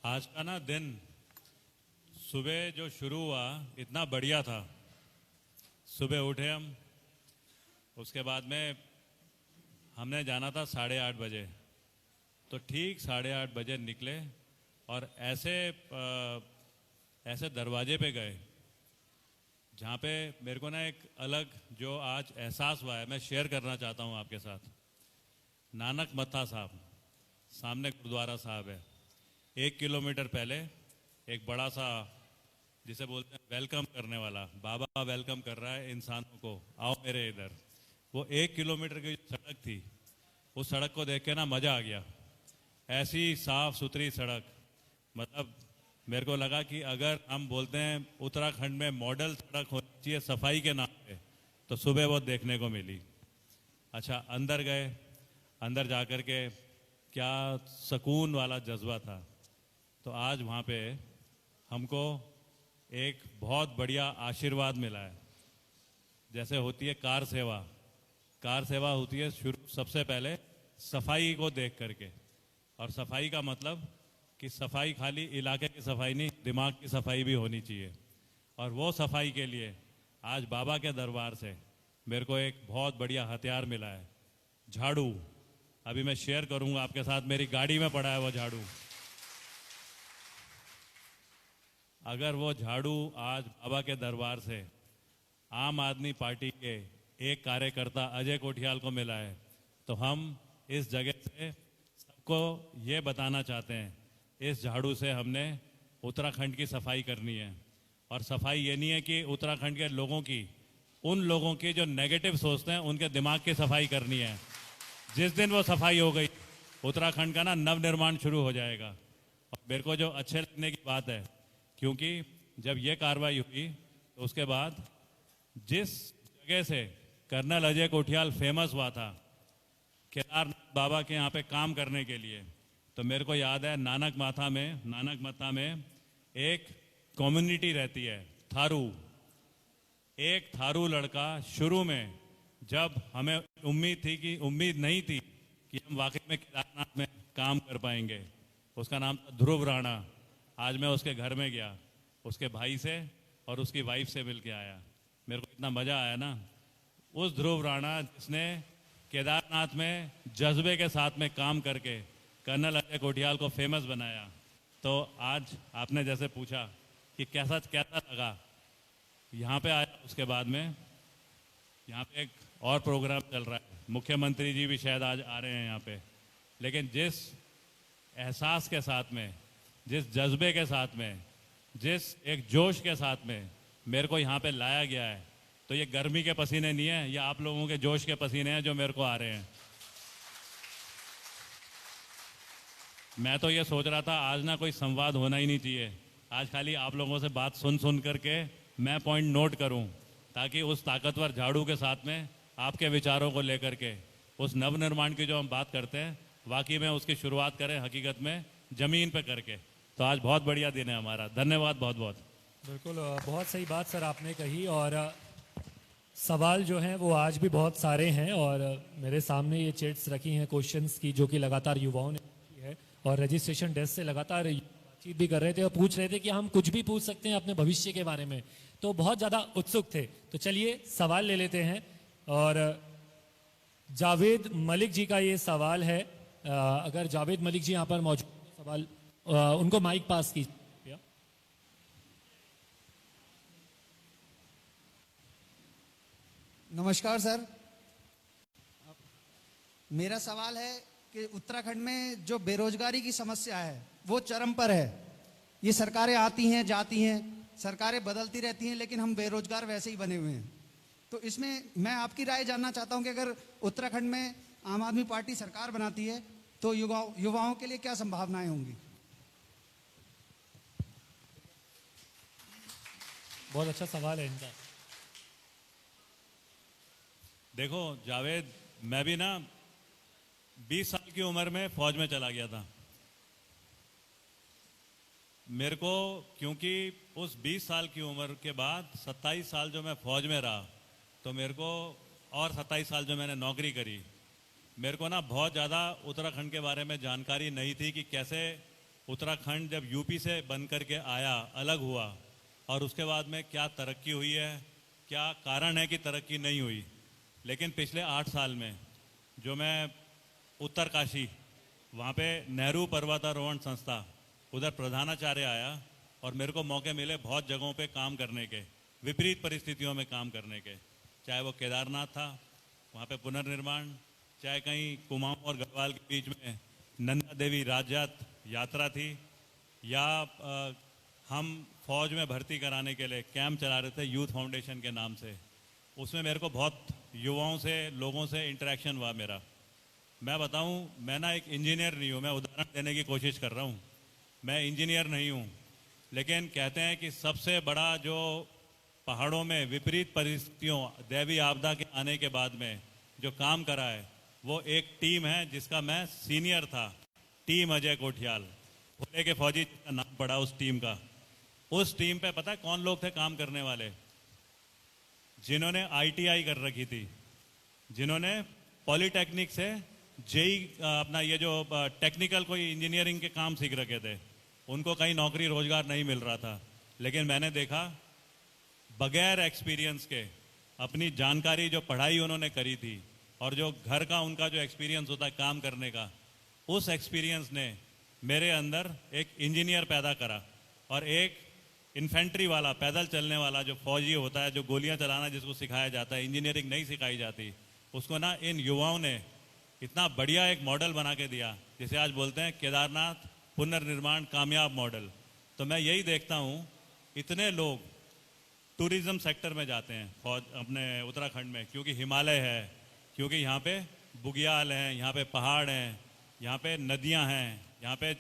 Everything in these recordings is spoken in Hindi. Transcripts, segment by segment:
आज का ना दिन सुबह जो शुरू हुआ इतना बढ़िया था। सुबह उठे हम, उसके बाद में हमने जाना था 8:30 बजे। तो ठीक 8:30 बजे निकले और ऐसे दरवाजे पे गए जहाँ पे मेरे को ना एक अलग जो आज एहसास हुआ है मैं शेयर करना चाहता हूँ आपके साथ। नानक मत्था साहब, सामने गुरुद्वारा साहब है। 1 किलोमीटर पहले एक बड़ा सा, जिसे बोलते हैं वेलकम करने वाला, बाबा वेलकम कर रहा है इंसानों को, आओ मेरे इधर। वो 1 किलोमीटर की सड़क थी, उस सड़क को देख के ना मज़ा आ गया। ऐसी साफ सुथरी सड़क, मतलब मेरे को लगा कि अगर हम बोलते हैं उत्तराखंड में मॉडल सड़क होनी चाहिए सफाई के नाम पे, तो सुबह वो देखने को मिली। अच्छा, अंदर गए, अंदर जा कर के क्या सुकून वाला जज्बा था। तो आज वहाँ पे हमको एक बहुत बढ़िया आशीर्वाद मिला है। जैसे होती है कार सेवा, कार सेवा होती है शुरू सबसे पहले सफाई को देख करके। और सफाई का मतलब कि सफाई खाली इलाके की सफाई नहीं, दिमाग की सफाई भी होनी चाहिए। और वो सफाई के लिए आज बाबा के दरबार से मेरे को एक बहुत बढ़िया हथियार मिला है, झाड़ू। अभी मैं शेयर करूंगा आपके साथ, मेरी गाड़ी में पड़ा है वो झाड़ू। अगर वो झाड़ू आज बाबा के दरबार से आम आदमी पार्टी के एक कार्यकर्ता अजय कोठियाल को मिला है, तो हम इस जगह से सबको ये बताना चाहते हैं, इस झाड़ू से हमने उत्तराखंड की सफाई करनी है। और सफाई ये नहीं है कि उत्तराखंड के लोगों की, उन लोगों की जो नेगेटिव सोचते हैं उनके दिमाग की सफाई करनी है। जिस दिन वो सफाई हो गई, उत्तराखंड का ना नवनिर्माण शुरू हो जाएगा। और मेरे को जो अच्छे लगने की बात है, क्योंकि जब ये कार्रवाई हुई तो उसके बाद जिस जगह से कर्नल अजय कोठियाल फेमस हुआ था केदारनाथ बाबा के यहाँ पे काम करने के लिए, तो मेरे को याद है नानक मत्था में एक कम्युनिटी रहती है थारू। एक थारू लड़का, शुरू में जब हमें उम्मीद नहीं थी कि हम वाकई में केदारनाथ में काम कर पाएंगे, उसका नाम था ध्रुव राणा। आज मैं उसके घर में गया, उसके भाई से और उसकी वाइफ से मिल के आया। मेरे को इतना मज़ा आया ना। उस ध्रुव राणा जिसने केदारनाथ में जज्बे के साथ में काम करके कर्नल अजय कोठियाल को फेमस बनाया। तो आज आपने जैसे पूछा कि कैसा लगा, यहाँ पे आया, उसके बाद में यहाँ पे एक और प्रोग्राम चल रहा है, मुख्यमंत्री जी भी शायद आज आ रहे हैं यहाँ पे। लेकिन जिस एहसास के साथ में, जिस जज्बे के साथ में, जिस एक जोश के साथ में मेरे को यहाँ पे लाया गया है, तो ये गर्मी के पसीने नहीं है, ये आप लोगों के जोश के पसीने हैं जो मेरे को आ रहे हैं। मैं तो ये सोच रहा था आज ना कोई संवाद होना ही नहीं चाहिए, आज खाली आप लोगों से बात सुन करके मैं पॉइंट नोट करूं, ताकि उस ताकतवर झाड़ू के साथ में आपके विचारों को लेकर के उस नवनिर्माण की जो हम बात करते हैं, वाकई में उसकी शुरुआत करें हकीकत में ज़मीन पे करके। तो आज बहुत बढ़िया दिन है हमारा। धन्यवाद बहुत बहुत। बिल्कुल, बहुत सही बात सर आपने कही। और सवाल जो हैं वो आज भी बहुत सारे हैं, और मेरे सामने ये चेट्स रखी हैं क्वेश्चंस की, जो कि लगातार युवाओं ने की है। और रजिस्ट्रेशन डेस्क से लगातार बातचीत भी कर रहे थे और पूछ रहे थे कि हम कुछ भी पूछ सकते हैं अपने भविष्य के बारे में, तो बहुत ज़्यादा उत्सुक थे। तो चलिए सवाल ले लेते हैं। और जावेद मलिक जी का ये सवाल है, अगर जावेद मलिक जी यहाँ पर मौजूद हैं, सवाल उनको माइक पास कीजिए। नमस्कार सर, मेरा सवाल है कि उत्तराखंड में जो बेरोजगारी की समस्या है वो चरम पर है। ये सरकारें आती हैं जाती हैं, सरकारें बदलती रहती हैं, लेकिन हम बेरोजगार वैसे ही बने हुए हैं। तो इसमें मैं आपकी राय जानना चाहता हूं कि अगर उत्तराखंड में आम आदमी पार्टी सरकार बनाती है तो युवाओं के लिए क्या संभावनाएं होंगी। बहुत अच्छा सवाल है इनका। देखो जावेद, मैं भी ना 20 साल की उम्र में फौज में चला गया था। मेरे को क्योंकि उस 20 साल की उम्र के बाद 27 साल जो मैं फौज में रहा, तो मेरे को और 27 साल जो मैंने नौकरी करी, मेरे को ना बहुत ज़्यादा उत्तराखंड के बारे में जानकारी नहीं थी कि कैसे उत्तराखंड जब यूपी से बन करके आया, अलग हुआ, और उसके बाद में क्या तरक्की हुई है, क्या कारण है कि तरक्की नहीं हुई। लेकिन पिछले 8 साल में जो मैं उत्तरकाशी, वहाँ पे नेहरू पर्वतारोहण संस्था, उधर प्रधानाचार्य आया और मेरे को मौके मिले बहुत जगहों पे काम करने के, विपरीत परिस्थितियों में काम करने के। चाहे वो केदारनाथ था, वहाँ पे पुनर्निर्माण, चाहे कहीं कुमाऊं और गढ़वाल के बीच में नंदा देवी राजजात यात्रा थी, या हम फौज में भर्ती कराने के लिए कैंप चला रहे थे यूथ फाउंडेशन के नाम से। उसमें मेरे को बहुत युवाओं से, लोगों से इंटरेक्शन हुआ मेरा। मैं बताऊं, मैं ना एक इंजीनियर नहीं हूं, मैं उदाहरण देने की कोशिश कर रहा हूं, मैं इंजीनियर नहीं हूं, लेकिन कहते हैं कि सबसे बड़ा जो पहाड़ों में विपरीत परिस्थितियों, दैवीय आपदा के आने के बाद में जो काम करा है, वो एक टीम है जिसका मैं सीनियर था, टीम अजय कोठियाल। भोले के फौजी का नाम पड़ा उस टीम का। उस टीम पे पता है कौन लोग थे काम करने वाले? जिन्होंने आईटीआई कर रखी थी, जिन्होंने पॉलिटेक्निक से जेई अपना ये जो टेक्निकल कोई इंजीनियरिंग के काम सीख रखे थे, उनको कहीं नौकरी रोजगार नहीं मिल रहा था। लेकिन मैंने देखा बगैर एक्सपीरियंस के, अपनी जानकारी जो पढ़ाई उन्होंने करी थी और जो घर का उनका जो एक्सपीरियंस होता है काम करने का, उस एक्सपीरियंस ने मेरे अंदर एक इंजीनियर पैदा करा। और एक इन्फेंट्री वाला, पैदल चलने वाला जो फौजी होता है, जो गोलियां चलाना जिसको सिखाया जाता है, इंजीनियरिंग नहीं सिखाई जाती, उसको ना इन युवाओं ने इतना बढ़िया एक मॉडल बना के दिया, जिसे आज बोलते हैं केदारनाथ पुनर्निर्माण कामयाब मॉडल। तो मैं यही देखता हूँ, इतने लोग टूरिज्म सेक्टर में जाते हैं फौज अपने उत्तराखंड में, क्योंकि हिमालय है, क्योंकि यहाँ पे बुग्याल हैं, यहाँ पे पहाड़ हैं, यहाँ पे नदियाँ हैं, यहाँ पे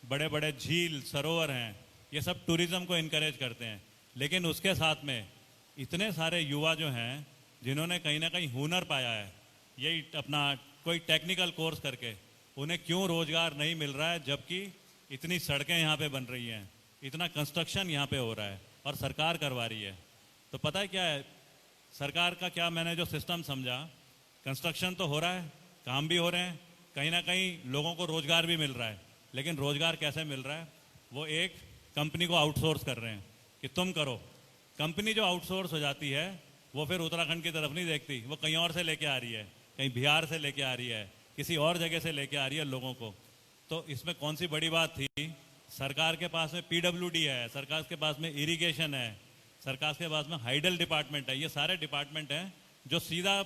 बड़े बड़े झील सरोवर हैं, ये सब टूरिज्म को इनकरेज करते हैं। लेकिन उसके साथ में इतने सारे युवा जो हैं जिन्होंने कहीं ना कहीं हुनर पाया है, यही अपना कोई टेक्निकल कोर्स करके, उन्हें क्यों रोजगार नहीं मिल रहा है, जबकि इतनी सड़कें यहाँ पे बन रही हैं, इतना कंस्ट्रक्शन यहाँ पे हो रहा है और सरकार करवा रही है। तो पता है क्या है सरकार का, क्या मैंने जो सिस्टम समझा, कंस्ट्रक्शन तो हो रहा है, काम भी हो रहे हैं, कहीं ना कहीं लोगों को रोजगार भी मिल रहा है। लेकिन रोजगार कैसे मिल रहा है? वो एक कंपनी को आउटसोर्स कर रहे हैं कि तुम करो। कंपनी जो आउटसोर्स हो जाती है वो फिर उत्तराखंड की तरफ नहीं देखती, वो कहीं और से लेके आ रही है, कहीं बिहार से लेके आ रही है, किसी और जगह से लेके आ रही है लोगों को। तो इसमें कौन सी बड़ी बात थी? सरकार के पास में पीडब्ल्यूडी है, सरकार के पास में इरिगेशन है, सरकार के पास में हाइडल डिपार्टमेंट है, ये सारे डिपार्टमेंट हैं जो सीधा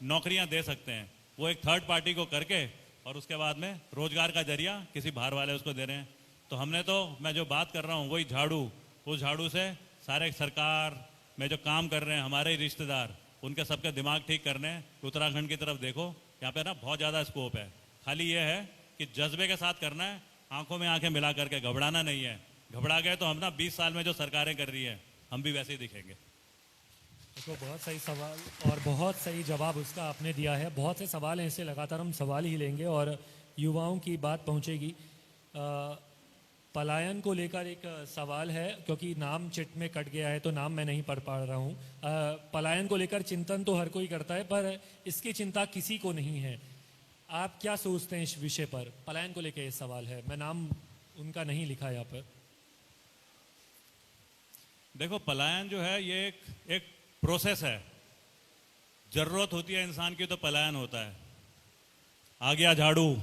नौकरियां दे सकते हैं। वो एक थर्ड पार्टी को करके और उसके बाद में रोजगार का जरिया किसी बाहर वाले उसको दे रहे हैं। तो हमने तो, मैं जो बात कर रहा हूँ वही झाड़ू, उस झाड़ू से सारे सरकार में जो काम कर रहे हैं हमारे रिश्तेदार, उनके सबके दिमाग ठीक करने हैं। उत्तराखंड की तरफ देखो, यहाँ पे ना बहुत ज़्यादा स्कोप है। खाली ये है कि जज्बे के साथ करना है, आंखों में आंखें मिला करके, घबराना नहीं है। घबरा गए तो हम ना 20 साल में जो सरकारें कर रही हैं हम भी वैसे ही दिखेंगे। तो बहुत सही सवाल और बहुत सही जवाब उसका आपने दिया है। बहुत से सवाल हैं, ऐसे लगातार हम सवाल ही लेंगे और युवाओं की बात पहुंचेगी। पलायन को लेकर एक सवाल है, क्योंकि नाम चिट में कट गया है तो नाम मैं नहीं पढ़ पा रहा हूँ। पलायन को लेकर चिंतन तो हर कोई करता है, पर इसकी चिंता किसी को नहीं है। आप क्या सोचते हैं इस विषय पर? पलायन को लेकर ये सवाल है, मैं नाम उनका नहीं लिखा यहाँ पर। देखो, पलायन जो है ये एक प्रोसेस है। जरूरत होती है इंसान की तो पलायन होता है। आ गया झाड़ू।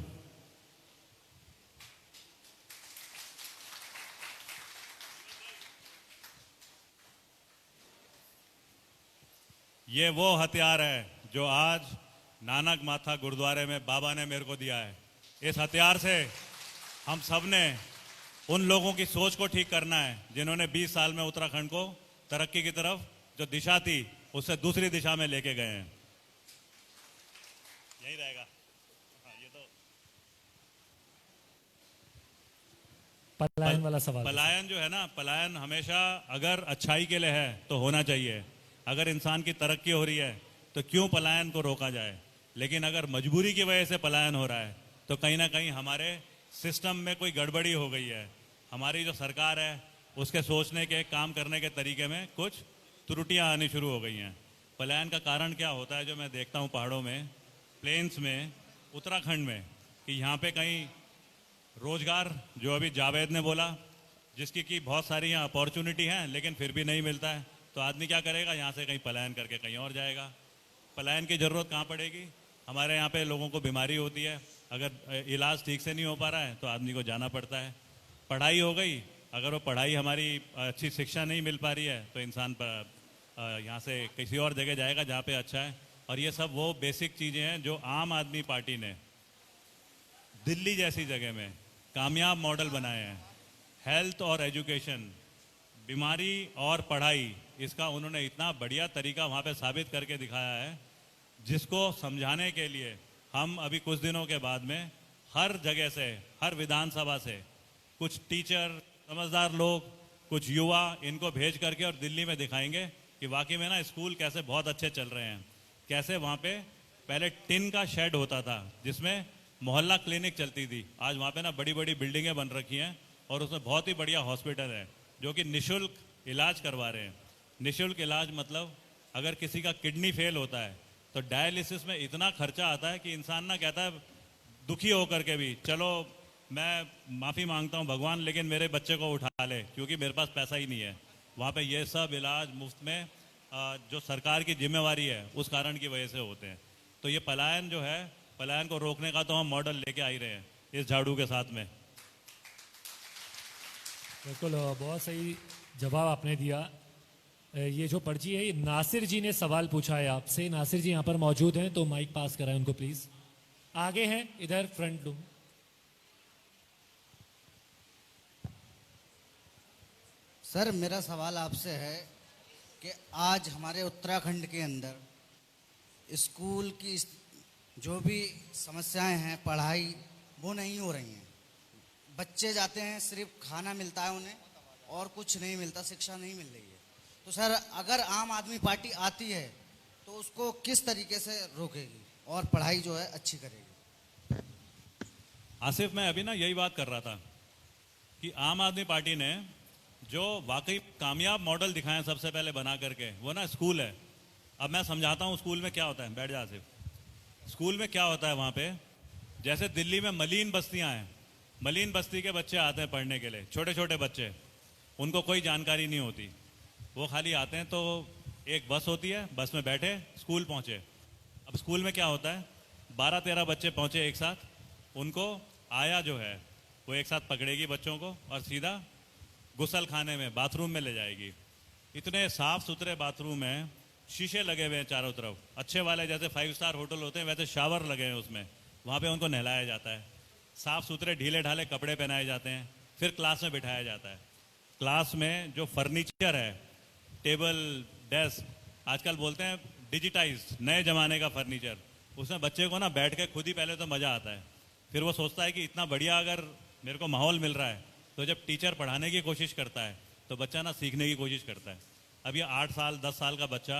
ये वो हथियार है जो आज नानक माथा गुरुद्वारे में बाबा ने मेरे को दिया है। इस हथियार से हम सब ने उन लोगों की सोच को ठीक करना है जिन्होंने 20 साल में उत्तराखंड को तरक्की की तरफ जो दिशा थी उससे दूसरी दिशा में लेके गए हैं। यही रहेगा। हाँ, ये तो पलायन वाला सवाल। पलायन जो है ना, पलायन हमेशा अगर अच्छाई के लिए है तो होना चाहिए। अगर इंसान की तरक्की हो रही है तो क्यों पलायन को रोका जाए? लेकिन अगर मजबूरी की वजह से पलायन हो रहा है तो कहीं ना कहीं हमारे सिस्टम में कोई गड़बड़ी हो गई है। हमारी जो सरकार है उसके सोचने के, काम करने के तरीके में कुछ त्रुटियां आनी शुरू हो गई हैं। पलायन का कारण क्या होता है जो मैं देखता हूँ पहाड़ों में, प्लेन्स में, उत्तराखंड में, कि यहाँ पे कहीं रोजगार जो अभी जावेद ने बोला, जिसकी की बहुत सारी यहाँ अपॉर्चुनिटी हैं लेकिन फिर भी नहीं मिलता है, तो आदमी क्या करेगा, यहाँ से कहीं पलायन करके कहीं और जाएगा। पलायन की ज़रूरत कहाँ पड़ेगी? हमारे यहाँ पे लोगों को बीमारी होती है, अगर इलाज ठीक से नहीं हो पा रहा है तो आदमी को जाना पड़ता है। पढ़ाई हो गई, अगर वो पढ़ाई हमारी अच्छी शिक्षा नहीं मिल पा रही है तो इंसान यहाँ से किसी और जगह जाएगा जहाँ पे अच्छा है। और ये सब वो बेसिक चीज़ें हैं जो आम आदमी पार्टी ने दिल्ली जैसी जगह में कामयाब मॉडल बनाए हैं। हेल्थ और एजुकेशन, बीमारी और पढ़ाई, इसका उन्होंने इतना बढ़िया तरीका वहाँ पे साबित करके दिखाया है, जिसको समझाने के लिए हम अभी कुछ दिनों के बाद में हर जगह से, हर विधानसभा से कुछ टीचर, समझदार लोग, कुछ युवा, इनको भेज करके और दिल्ली में दिखाएंगे कि वाकई में ना स्कूल कैसे बहुत अच्छे चल रहे हैं। कैसे वहाँ पे पहले टिन का शेड होता था जिसमें मोहल्ला क्लिनिक चलती थी, आज वहाँ पे ना बड़ी बड़ी बिल्डिंगें बन रखी हैं और उसमें बहुत ही बढ़िया हॉस्पिटल है जो कि निशुल्क इलाज करवा रहे हैं। निशुल्क इलाज मतलब अगर किसी का किडनी फेल होता है तो डायलिसिस में इतना खर्चा आता है कि इंसान ना कहता है दुखी होकर के भी, चलो मैं माफ़ी मांगता हूँ भगवान, लेकिन मेरे बच्चे को उठा ले क्योंकि मेरे पास पैसा ही नहीं है। वहाँ पे ये सब इलाज मुफ्त में जो सरकार की जिम्मेवारी है उस कारण की वजह से होते हैं। तो ये पलायन जो है, पलायन को रोकने का तो हम मॉडल लेके आ ही रहे हैं इस झाड़ू के साथ में। बिल्कुल, बहुत सही जवाब आपने दिया। ये जो पर्ची है, ये नासिर जी ने सवाल पूछा है आपसे। नासिर जी यहाँ पर मौजूद हैं तो माइक पास कराएं उनको प्लीज। आगे हैं, इधर फ्रंट रूम। सर, मेरा सवाल आपसे है कि आज हमारे उत्तराखंड के अंदर स्कूल की जो भी समस्याएं हैं, पढ़ाई वो नहीं हो रही हैं। बच्चे जाते हैं, सिर्फ खाना मिलता है उन्हें और कुछ नहीं मिलता, शिक्षा नहीं मिल रही है। तो सर, अगर आम आदमी पार्टी आती है तो उसको किस तरीके से रोकेगी और पढ़ाई जो है अच्छी करेगी? आसिफ, मैं अभी ना यही बात कर रहा था कि आम आदमी पार्टी ने जो वाकई कामयाब मॉडल दिखाए सबसे पहले बना करके, वो ना स्कूल है। अब मैं समझाता हूँ स्कूल में क्या होता है। बैठ जा आसिफ। स्कूल में क्या होता है वहाँ पे, जैसे दिल्ली में मलिन बस्तियाँ हैं, मलिन बस्ती के बच्चे आते हैं पढ़ने के लिए, छोटे छोटे बच्चे, उनको कोई जानकारी नहीं होती। वो खाली आते हैं तो एक बस होती है, बस में बैठे स्कूल पहुँचे। अब स्कूल में क्या होता है, 12-13 बच्चे पहुँचे एक साथ, उनको आया जो है वो एक साथ पकड़ेगी बच्चों को और सीधा गुसल खाने में, बाथरूम में ले जाएगी। इतने साफ सुथरे बाथरूम हैं, शीशे लगे हुए हैं चारों तरफ, अच्छे वाले जैसे 5 स्टार होटल होते हैं वैसे शावर लगे हैं उसमें। वहाँ पे उनको नहलाया जाता है, साफ सुथरे ढीले ढाले कपड़े पहनाए जाते हैं, फिर क्लास में बिठाया जाता है। क्लास में जो फर्नीचर है, टेबल, डेस्क, आजकल बोलते हैं डिजिटाइज, नए ज़माने का फर्नीचर, उसमें बच्चे को ना बैठ के खुद ही पहले तो मज़ा आता है, फिर वो सोचता है कि इतना बढ़िया अगर मेरे को माहौल मिल रहा है, तो जब टीचर पढ़ाने की कोशिश करता है तो बच्चा ना सीखने की कोशिश करता है। अब ये 8 साल 10 साल का बच्चा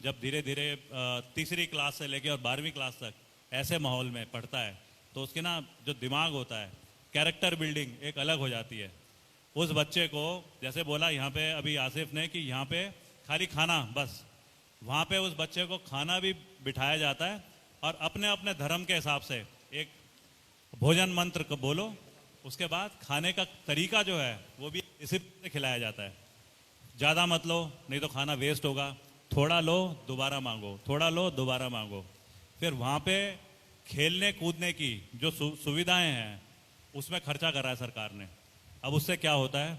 जब धीरे धीरे तीसरी क्लास से लेके और 12वीं क्लास तक ऐसे माहौल में पढ़ता है तो उसके ना जो दिमाग होता है, कैरेक्टर बिल्डिंग एक अलग हो जाती है। उस बच्चे को, जैसे बोला यहाँ पे अभी आसिफ ने कि यहाँ पे खाली खाना बस, वहाँ पे उस बच्चे को खाना भी बिठाया जाता है और अपने अपने धर्म के हिसाब से एक भोजन मंत्र को बोलो, उसके बाद खाने का तरीका जो है वो भी इसी से खिलाया जाता है। ज़्यादा मत लो नहीं तो खाना वेस्ट होगा, थोड़ा लो दोबारा मांगो, थोड़ा लो दोबारा मांगो। फिर वहाँ पे खेलने कूदने की जो सुविधाएं हैं उसमें खर्चा करा है सरकार ने। अब उससे क्या होता है,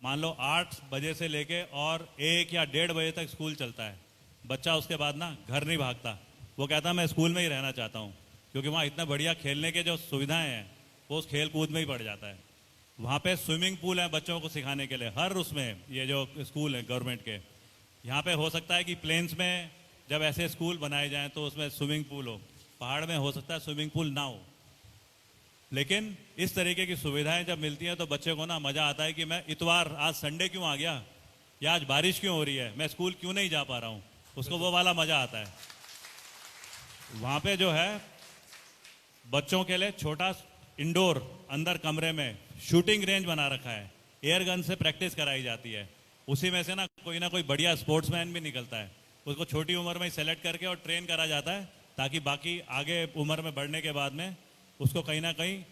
मान लो 8 बजे से लेके और 1 या 1:30 बजे तक स्कूल चलता है, बच्चा उसके बाद ना घर नहीं भागता, वो कहता मैं स्कूल में ही रहना चाहता हूँ, क्योंकि वहाँ इतना बढ़िया खेलने के जो सुविधाएं हैं वो उस खेल कूद में ही पड़ जाता है। वहाँ पे स्विमिंग पूल है बच्चों को सिखाने के लिए, हर उसमें ये जो स्कूल है गवर्नमेंट के, यहाँ पे हो सकता है कि प्लेन्स में जब ऐसे स्कूल बनाए जाएं तो उसमें स्विमिंग पूल हो, पहाड़ में हो सकता है स्विमिंग पूल ना हो, लेकिन इस तरीके की सुविधाएं जब मिलती हैं तो बच्चे को ना मज़ा आता है कि मैं इतवार, आज संडे क्यों आ गया, या आज बारिश क्यों हो रही है, मैं स्कूल क्यों नहीं जा पा रहा हूँ, उसको वो वाला मज़ा आता है। वहाँ पे जो है बच्चों के लिए छोटा इंडोर अंदर कमरे में शूटिंग रेंज बना रखा है, एयर गन से प्रैक्टिस कराई जाती है, उसी में से ना कोई बढ़िया स्पोर्ट्समैन भी निकलता है, उसको छोटी उम्र में ही सेलेक्ट करके और ट्रेन करा जाता है ताकि बाकी आगे उम्र में बढ़ने के बाद में उसको कहीं ना कहीं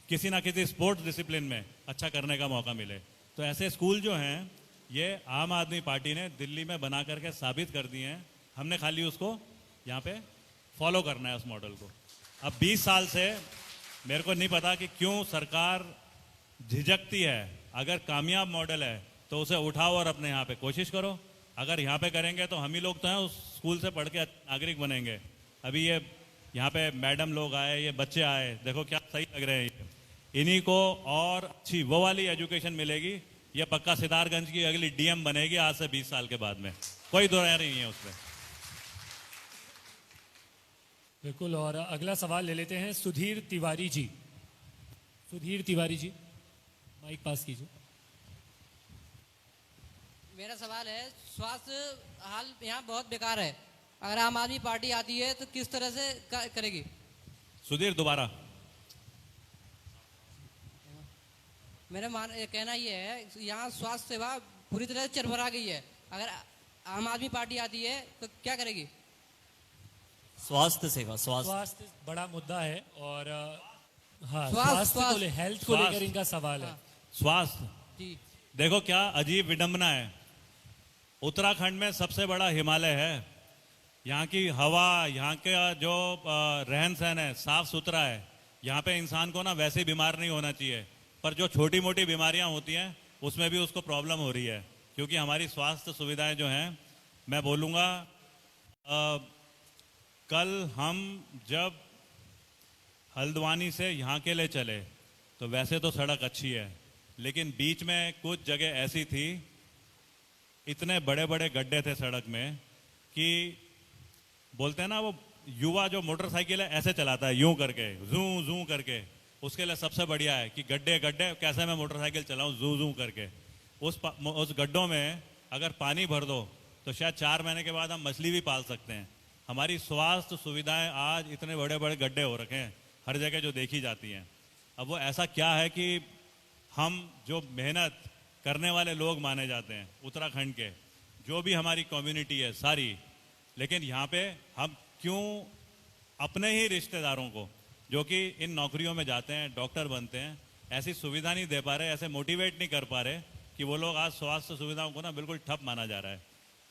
किसी ना किसी स्पोर्ट्स डिसिप्लिन में अच्छा करने का मौका मिले। तो ऐसे स्कूल जो हैं ये आम आदमी पार्टी ने दिल्ली में बना करके साबित कर दिए हैं। हमने खाली उसको यहाँ पे फॉलो करना है उस मॉडल को। अब 20 साल से मेरे को नहीं पता कि क्यों सरकार झिझकती है। अगर कामयाब मॉडल है तो उसे उठाओ और अपने यहाँ पे कोशिश करो। अगर यहाँ पे करेंगे तो हम ही लोग तो हैं उस स्कूल से पढ़ के नागरिक बनेंगे। अभी ये यहाँ पे मैडम लोग आए, ये बच्चे आए, देखो क्या सही लग रहे हैं ये। इन्हीं को और अच्छी वो वाली एजुकेशन मिलेगी। ये पक्का सितारगंज की अगली डीएम बनेगी आज से 20 साल के बाद में, कोई दो राय नहीं है उसमें। बिल्कुल। और अगला सवाल ले लेते हैं सुधीर तिवारी जी। सुधीर तिवारी जी, माइक पास कीजिए। मेरा सवाल है, स्वास्थ्य हाल यहाँ बहुत बेकार है। अगर आम आदमी पार्टी आती है तो किस तरह से करेगी? सुधीर दोबारा। मेरा कहना ये है, यहाँ स्वास्थ्य सेवा पूरी तरह से चरमरा गई है। अगर आम आदमी पार्टी आती है तो क्या करेगी? स्वास्थ्य सेवा, स्वास्थ्य बड़ा मुद्दा है और हाँ, स्वास्थ्य स्वास्थ्य को हेल्थ को लेकर इनका सवाल है। स्वास्थ्य, जी देखो क्या अजीब विडंबना है। उत्तराखंड में सबसे बड़ा हिमालय है, यहाँ की हवा, यहाँ का जो रहन सहन है साफ सुथरा है। यहाँ पे इंसान को ना वैसे बीमार नहीं होना चाहिए, पर जो छोटी मोटी बीमारियाँ होती हैं उसमें भी उसको प्रॉब्लम हो रही है। क्योंकि हमारी स्वास्थ्य सुविधाएं जो हैं, मैं बोलूँगा कल हम जब हल्द्वानी से यहाँ के लिए चले तो वैसे तो सड़क अच्छी है, लेकिन बीच में कुछ जगह ऐसी थी, इतने बड़े बड़े गड्ढे थे सड़क में कि बोलते हैं ना वो युवा जो मोटरसाइकिल है ऐसे चलाता है यूं करके, जू जू करके। उसके लिए सबसे बढ़िया है कि गड्ढे गड्ढे कैसे मैं मोटरसाइकिल चलाऊं जू जू करके। उस गड्ढों में अगर पानी भर दो तो शायद 4 महीने के बाद हम मछली भी पाल सकते हैं। हमारी स्वास्थ्य सुविधाएं आज इतने बड़े बड़े गड्ढे हो रखे हैं हर जगह जो देखी जाती हैं। अब वो ऐसा क्या है कि हम जो मेहनत करने वाले लोग माने जाते हैं उत्तराखंड के, जो भी हमारी कम्युनिटी है सारी, लेकिन यहाँ पे हम क्यों अपने ही रिश्तेदारों को जो कि इन नौकरियों में जाते हैं, डॉक्टर बनते हैं, ऐसी सुविधा नहीं दे पा रहे, ऐसे मोटिवेट नहीं कर पा रहे कि वो लोग आज स्वास्थ्य सुविधाओं को ना बिल्कुल ठप माना जा रहा है।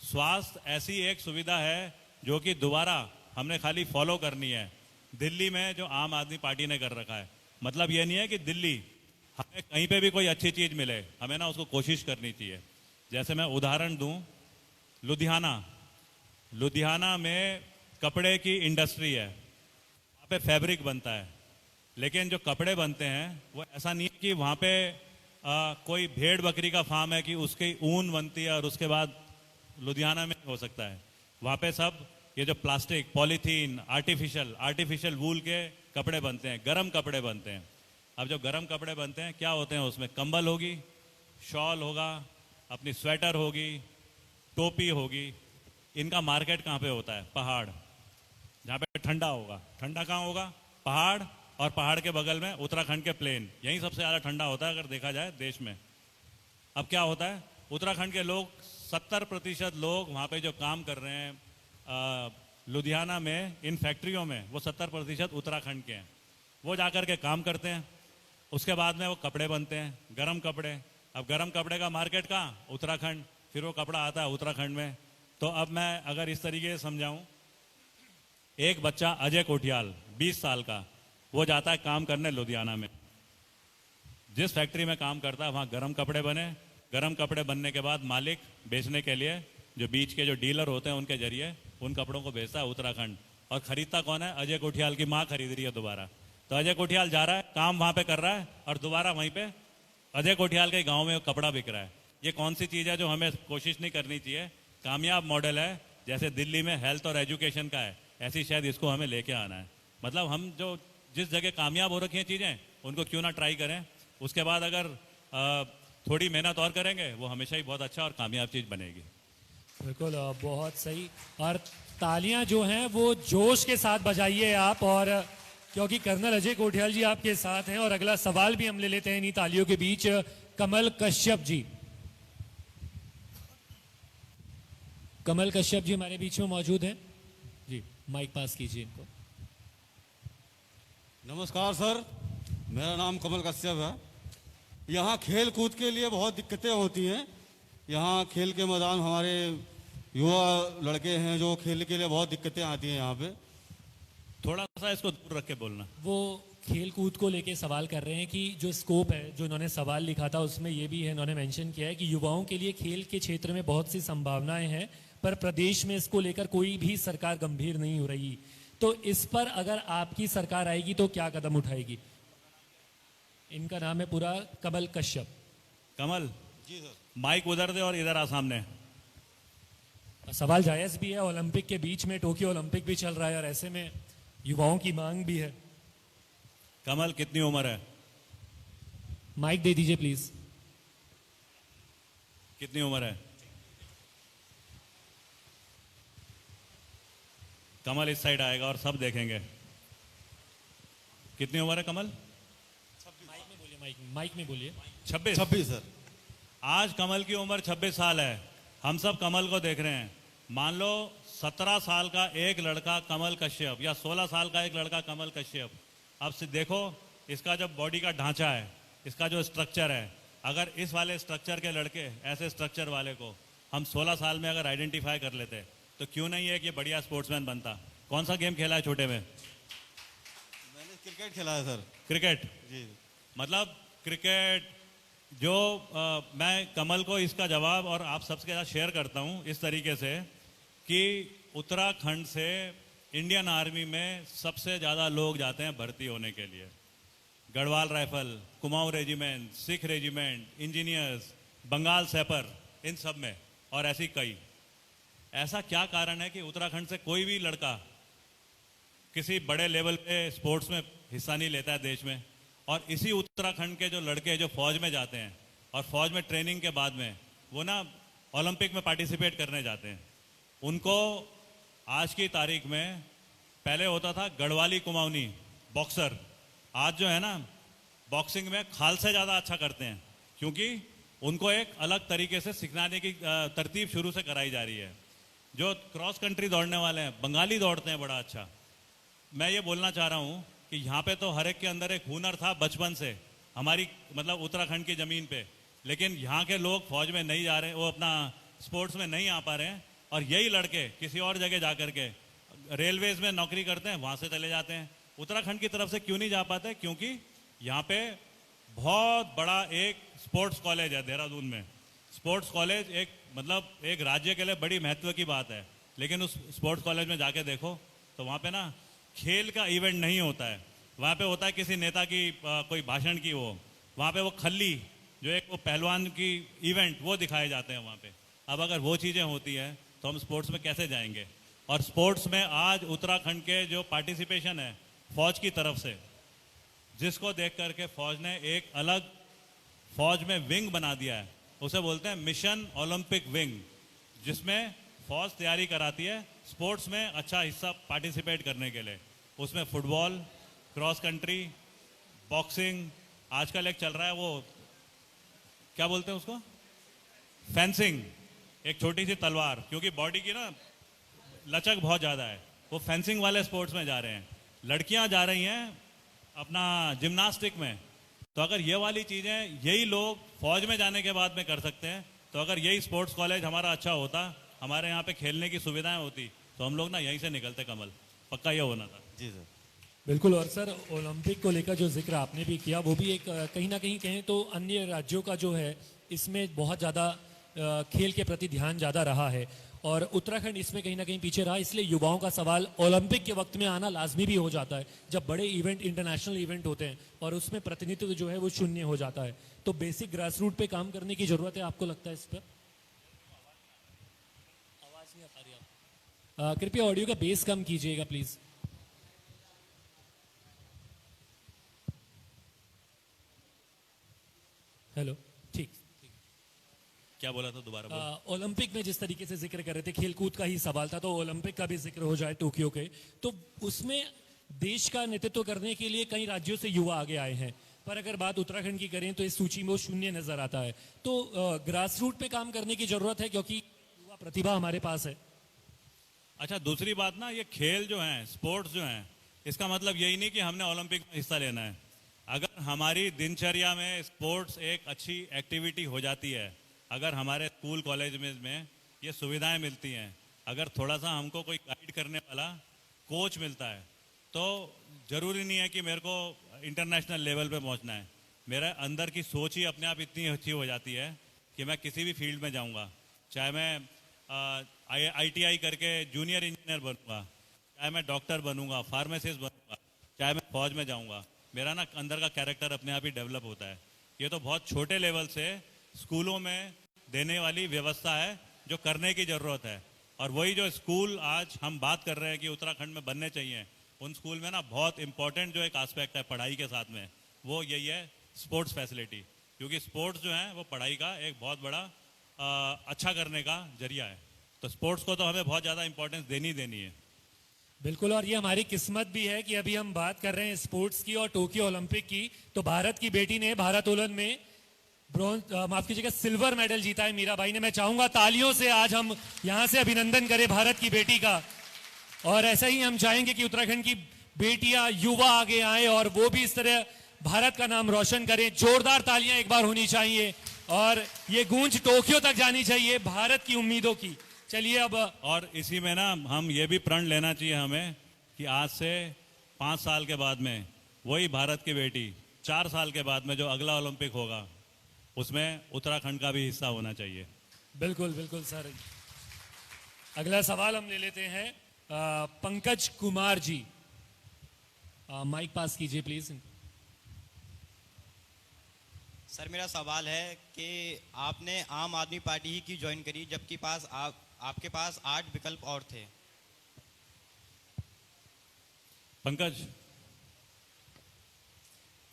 स्वास्थ्य ऐसी एक सुविधा है जो कि दोबारा हमने खाली फॉलो करनी है। दिल्ली में जो आम आदमी पार्टी ने कर रखा है, मतलब ये नहीं है कि दिल्ली हमें कहीं पे भी कोई अच्छी चीज़ मिले, हमें ना उसको कोशिश करनी चाहिए। जैसे मैं उदाहरण दूं, लुधियाना में कपड़े की इंडस्ट्री है, वहाँ पे फैब्रिक बनता है, लेकिन जो कपड़े बनते हैं वो ऐसा नहीं है कि वहाँ पे कोई भेड़ बकरी का फार्म है कि उसकी ऊन बनती है और उसके बाद लुधियाना में हो सकता है। वहाँ पे सब ये जो प्लास्टिक, पॉलीथीन, आर्टिफिशियल वूल के कपड़े बनते हैं, गरम कपड़े बनते हैं। अब जो गरम कपड़े बनते हैं क्या होते हैं उसमें, कंबल होगी, शॉल होगा, अपनी स्वेटर होगी, टोपी होगी। इनका मार्केट कहाँ पे होता है? पहाड़, जहाँ पे ठंडा होगा। ठंडा कहाँ होगा? पहाड़, और पहाड़ के बगल में उत्तराखंड के प्लेन, यहीं सबसे ज़्यादा ठंडा होता है अगर देखा जाए देश में। अब क्या होता है, उत्तराखंड के लोग 70% लोग वहाँ पे जो काम कर रहे हैं लुधियाना में इन फैक्ट्रियों में, वो 70% उत्तराखंड के हैं। वो जाकर के काम करते हैं, उसके बाद में वो कपड़े बनते हैं, गरम कपड़े। अब गरम कपड़े का मार्केट कहाँ? उत्तराखंड। फिर वो कपड़ा आता है उत्तराखंड में। तो अब मैं अगर इस तरीके से समझाऊं, एक बच्चा अजय कोठियाल 20 साल का, वो जाता है काम करने लुधियाना में। जिस फैक्ट्री में काम करता है वहाँ गरम कपड़े बने, गरम कपड़े बनने के बाद मालिक बेचने के लिए जो बीच के जो डीलर होते हैं उनके जरिए उन कपड़ों को बेचता है उत्तराखंड। और खरीदता कौन है? अजय कोठियाल की माँ खरीद रही है दोबारा। तो अजय कोठियाल जा रहा है, काम वहाँ पे कर रहा है, और दोबारा वहीं पे अजय कोठियाल के गाँव में कपड़ा बिक रहा है। ये कौन सी चीज़ है जो हमें कोशिश नहीं करनी चाहिए? कामयाब मॉडल है, जैसे दिल्ली में हेल्थ और एजुकेशन का है, ऐसी शायद इसको हमें लेके आना है। मतलब हम जो जिस जगह कामयाब हो रखी हैं चीज़ें, उनको क्यों ना ट्राई करें। उसके बाद अगर थोड़ी मेहनत और करेंगे, वो हमेशा ही बहुत अच्छा और कामयाब चीज़ बनेगी। बिल्कुल, बहुत सही। और तालियां जो हैं वो जोश के साथ बजाइए आप, और क्योंकि कर्नल अजय कोठियाल जी आपके साथ हैं। और अगला सवाल भी हम ले लेते हैं इन्हीं तालियों के बीच। कमल कश्यप जी, कमल कश्यप जी हमारे बीच में मौजूद हैं जी, माइक पास कीजिए इनको। नमस्कार सर, मेरा नाम कमल कश्यप है। यहाँ खेल कूद के लिए बहुत दिक्कतें होती हैं। यहाँ खेल के मैदान हमारे युवा लड़के हैं जो खेल के लिए बहुत दिक्कतें आती हैं यहाँ पे। थोड़ा सा इसको दूर रख के बोलना। वो खेल कूद को लेके सवाल कर रहे हैं कि जो स्कोप है, जो इन्होंने सवाल लिखा था उसमें ये भी है, इन्होंने मेंशन किया है कि युवाओं के लिए खेल के क्षेत्र में बहुत सी संभावनाएं हैं, पर प्रदेश में इसको लेकर कोई भी सरकार गंभीर नहीं हो रही। तो इस पर अगर आपकी सरकार आएगी तो क्या कदम उठाएगी? इनका नाम है पूरा कमल कश्यप। कमल जी सर। माइक उधर दे और इधर आ सामने। सवाल जायज भी है, ओलंपिक के बीच में टोक्यो ओलंपिक भी चल रहा है और ऐसे में युवाओं की मांग भी है। कमल कितनी उम्र है? माइक दे दीजिए प्लीज। कितनी उम्र है? कमल इस साइड आएगा और सब देखेंगे। कितनी उम्र है कमल? माइक में बोलिए। 26। 26 सर। आज कमल की उम्र 26 साल है। हम सब कमल को देख रहे हैं। मान लो 17 साल का एक लड़का कमल कश्यप या 16 साल का एक लड़का कमल कश्यप। अब से देखो इसका जो बॉडी का ढांचा है, इसका जो स्ट्रक्चर है, अगर इस वाले स्ट्रक्चर के लड़के ऐसे स्ट्रक्चर वाले को हम 16 साल में अगर आइडेंटिफाई कर लेते तो क्यों नहीं है कि ये बढ़िया स्पोर्ट्समैन बनता। कौन सा गेम खेला है छोटे में? मैंने क्रिकेट खेला है सर। क्रिकेट। जी। मतलब क्रिकेट जो मैं कमल को इसका जवाब और आप सबके साथ शेयर करता हूं इस तरीके से कि उत्तराखंड से इंडियन आर्मी में सबसे ज़्यादा लोग जाते हैं भर्ती होने के लिए। Garhwal rifle, Kumaon regiment, Sikh regiment, engineers, Bengal sapper, इन सब में और ऐसी कई। ऐसा क्या कारण है कि उत्तराखंड से कोई भी लड़का किसी बड़े लेवल पे स्पोर्ट्स में हिस्सा नहीं लेता है देश में? और इसी उत्तराखंड के जो लड़के जो फौज में जाते हैं और फौज में ट्रेनिंग के बाद में वो ना ओलंपिक में पार्टिसिपेट करने जाते हैं, उनको आज की तारीख में, पहले होता था गढ़वाली कुमाऊनी बॉक्सर, आज जो है ना बॉक्सिंग में खाल से ज़्यादा अच्छा करते हैं, क्योंकि उनको एक अलग तरीके से सिखाने की तरतीब शुरू से कराई जा रही है। जो क्रॉस कंट्री दौड़ने वाले हैं, बंगाली दौड़ते हैं बड़ा अच्छा। मैं ये बोलना चाह रहा हूँ कि यहाँ पे तो हर एक के अंदर एक हुनर था बचपन से, हमारी मतलब उत्तराखंड की ज़मीन पे, लेकिन यहाँ के लोग फौज में नहीं जा रहे, वो अपना स्पोर्ट्स में नहीं आ पा रहे हैं। और यही लड़के किसी और जगह जा कर के रेलवेज में नौकरी करते हैं, वहाँ से चले जाते हैं। उत्तराखंड की तरफ से क्यों नहीं जा पाते? क्योंकि यहाँ पे बहुत बड़ा एक स्पोर्ट्स कॉलेज है देहरादून में। स्पोर्ट्स कॉलेज एक मतलब एक राज्य के लिए बड़ी महत्व की बात है, लेकिन उस स्पोर्ट्स कॉलेज में जाके देखो तो वहाँ पे ना खेल का इवेंट नहीं होता है। वहाँ पे होता है किसी नेता की कोई भाषण की वो, वहाँ पे वो खल्ली जो एक वो पहलवान की इवेंट वो दिखाए जाते हैं वहाँ पे। अब अगर वो चीज़ें होती हैं तो हम स्पोर्ट्स में कैसे जाएंगे? और स्पोर्ट्स में आज उत्तराखंड के जो पार्टिसिपेशन है फौज की तरफ से, जिसको देख करके फौज ने एक अलग फौज में विंग बना दिया है, उसे बोलते हैं मिशन ओलंपिक विंग, जिसमें फौज तैयारी कराती है स्पोर्ट्स में अच्छा हिस्सा पार्टिसिपेट करने के लिए। उसमें फुटबॉल, क्रॉस कंट्री, बॉक्सिंग, आजकल एक चल रहा है वो क्या बोलते हैं उसको, फेंसिंग, एक छोटी सी तलवार, क्योंकि बॉडी की ना लचक बहुत ज़्यादा है, वो फेंसिंग वाले स्पोर्ट्स में जा रहे हैं। लड़कियां जा रही हैं अपना जिम्नास्टिक में। तो अगर ये वाली चीज़ें यही लोग फौज में जाने के बाद में कर सकते हैं, तो अगर यही स्पोर्ट्स कॉलेज हमारा अच्छा होता, हमारे यहाँ पे खेलने की सुविधाएं होती, तो हम लोग ना यहीं से निकलते कमल। पक्का ये होना था। जी सर। बिल्कुल। और सर ओलंपिक को लेकर जो जिक्र आपने भी किया वो भी एक कहीं ना कहीं कहें तो अन्य राज्यों का जो है इसमें बहुत ज़्यादा खेल के प्रति ध्यान ज़्यादा रहा है और उत्तराखंड इसमें कहीं ना कहीं पीछे रहा। इसलिए युवाओं का सवाल ओलंपिक के वक्त में आना लाजमी भी हो जाता है, जब बड़े इवेंट इंटरनेशनल इवेंट होते हैं और उसमें प्रतिनिधित्व जो है वो शून्य हो जाता है। तो बेसिक ग्रास रूट पे काम करने की ज़रूरत है, आपको लगता है इस पर? आवाज़ नहीं आ पा रही आप। कृपया ऑडियो का बेस कम कीजिएगा प्लीज़। हेलो, ठीक। क्या बोला था दोबारा बोलो। ओलंपिक में जिस तरीके से जिक्र कर रहे थे, खेलकूद का ही सवाल था, तो ओलंपिक का भी जिक्र हो जाए टोक्यो के, तो उसमें देश का नेतृत्व करने के लिए कई राज्यों से युवा आगे आए हैं, पर अगर बात उत्तराखंड की करें तो इस सूची में वो शून्य नजर आता है। तो ग्रास रूट पे काम करने की जरूरत है क्योंकि युवा प्रतिभा हमारे पास है। अच्छा, दूसरी बात ना, ये खेल जो हैं, स्पोर्ट्स जो हैं, इसका मतलब यही नहीं कि हमने ओलंपिक में हिस्सा लेना है। अगर हमारी दिनचर्या में स्पोर्ट्स एक अच्छी एक्टिविटी हो जाती है, अगर हमारे स्कूल कॉलेज में ये सुविधाएं मिलती हैं, अगर थोड़ा सा हमको कोई गाइड करने वाला कोच मिलता है, तो ज़रूरी नहीं है कि मेरे को इंटरनेशनल लेवल पे पहुंचना है। मेरे अंदर की सोच ही अपने आप इतनी अच्छी हो जाती है कि मैं किसी भी फील्ड में जाऊंगा, चाहे मैं ITI करके जूनियर इंजीनियर बनूंगा, चाहे मैं डॉक्टर बनूंगा, फार्मासिस्ट बनूंगा, चाहे मैं फौज में जाऊंगा, मेरा ना अंदर का कैरेक्टर अपने आप ही डेवलप होता है। ये तो बहुत छोटे लेवल से स्कूलों में देने वाली व्यवस्था है जो करने की ज़रूरत है। और वही जो स्कूल आज हम बात कर रहे हैं कि उत्तराखंड में बनने चाहिए, उन स्कूल में ना बहुत इंपॉर्टेंट जो एक एस्पेक्ट है पढ़ाई के साथ में, वो यही है स्पोर्ट्स फैसिलिटी। क्योंकि स्पोर्ट्स जो है वो पढ़ाई का एक बहुत बड़ा अच्छा करने का जरिया है। तो स्पोर्ट्स को तो हमें बहुत ज़्यादा इंपॉर्टेंस देनी है। बिल्कुल, और ये हमारी किस्मत भी है कि अभी हम बात कर रहे हैं स्पोर्ट्स की और टोक्यो ओलंपिक की, तो भारत की बेटी ने भारोत्तोलन में ब्रॉन्ज माफ कीजिएगा सिल्वर मेडल जीता है, मीराबाई ने। मैं चाहूंगा तालियों से आज हम यहां से अभिनंदन करें भारत की बेटी का। और ऐसा ही हम चाहेंगे कि उत्तराखंड की बेटियां, युवा आगे आए और वो भी इस तरह भारत का नाम रोशन करें। जोरदार तालियां एक बार होनी चाहिए और ये गूंज टोक्यो तक जानी चाहिए भारत की उम्मीदों की। चलिए अब, और इसी में ना हम ये भी प्रण लेना चाहिए हमें कि आज से 5 साल के बाद में वही भारत की बेटी 4 साल के बाद में जो अगला ओलंपिक होगा उसमें उत्तराखंड का भी हिस्सा होना चाहिए। बिल्कुल बिल्कुल सर। अगला सवाल हम ले लेते हैं पंकज कुमार जी, माइक पास कीजिए प्लीज। सर मेरा सवाल है कि आपने आम आदमी पार्टी ही क्यों ज्वाइन करी, जबकि आपके पास 8 विकल्प और थे। पंकज,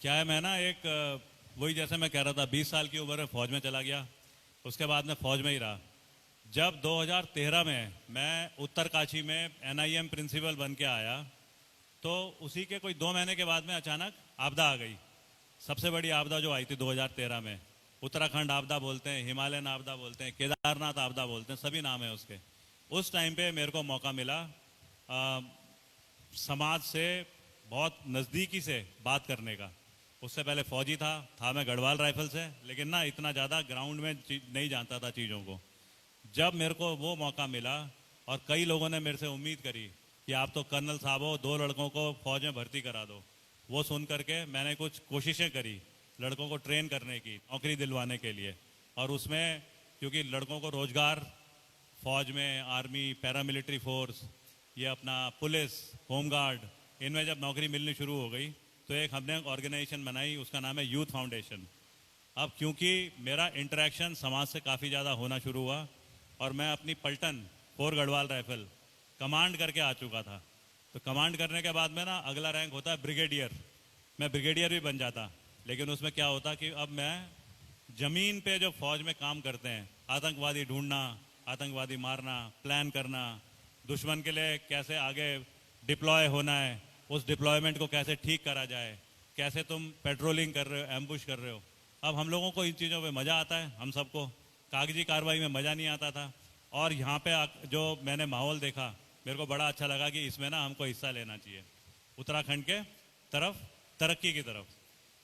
क्या है, मैं ना एक वही जैसे मैं कह रहा था 20 साल की उम्र में फौज में चला गया, उसके बाद मैं फौज में ही रहा। जब 2013 में मैं उत्तरकाशी में NIM प्रिंसिपल बन के आया, तो उसी के कोई 2 महीने के बाद में अचानक आपदा आ गई। सबसे बड़ी आपदा जो आई थी 2013 में, उत्तराखंड आपदा बोलते हैं, हिमालयन आपदा बोलते हैं, केदारनाथ आपदा बोलते हैं, सभी नाम है उसके। उस टाइम पे मेरे को मौका मिला समाज से बहुत नज़दीकी से बात करने का। उससे पहले फौजी था मैं गढ़वाल राइफल से, लेकिन ना इतना ज़्यादा ग्राउंड में नहीं जानता था चीज़ों को। जब मेरे को वो मौका मिला और कई लोगों ने मेरे से उम्मीद करी कि आप तो कर्नल साहब हो, 2 लड़कों को फौज में भर्ती करा दो, वो सुन करके मैंने कुछ कोशिशें करी लड़कों को ट्रेन करने की, नौकरी दिलवाने के लिए। और उसमें क्योंकि लड़कों को रोजगार फौज में, आर्मी, पैरामिलिट्री फोर्स, ये अपना पुलिस, होमगार्ड, इनमें जब नौकरी मिलनी शुरू हो गई तो एक हमने ऑर्गेनाइजेशन बनाई, उसका नाम है यूथ फाउंडेशन। अब क्योंकि मेरा इंटरेक्शन समाज से काफ़ी ज़्यादा होना शुरू हुआ और मैं अपनी पलटन 4 गढ़वाल राइफल कमांड करके आ चुका था, तो कमांड करने के बाद में ना अगला रैंक होता है ब्रिगेडियर। मैं ब्रिगेडियर भी बन जाता, लेकिन उसमें क्या होता कि अब मैं ज़मीन पे जो फौज में काम करते हैं, आतंकवादी ढूंढना, आतंकवादी मारना, प्लान करना, दुश्मन के लिए कैसे आगे डिप्लॉय होना है, उस डिप्लॉयमेंट को कैसे ठीक करा जाए, कैसे तुम पेट्रोलिंग कर रहे हो, एम्बुश कर रहे हो। अब हम लोगों को इन चीज़ों में मज़ा आता है, हम सबको कागजी कार्रवाई में मज़ा नहीं आता था। और यहाँ पे जो मैंने माहौल देखा, मेरे को बड़ा अच्छा लगा कि इसमें ना हमको हिस्सा लेना चाहिए उत्तराखंड के तरफ, तरक्की की तरफ।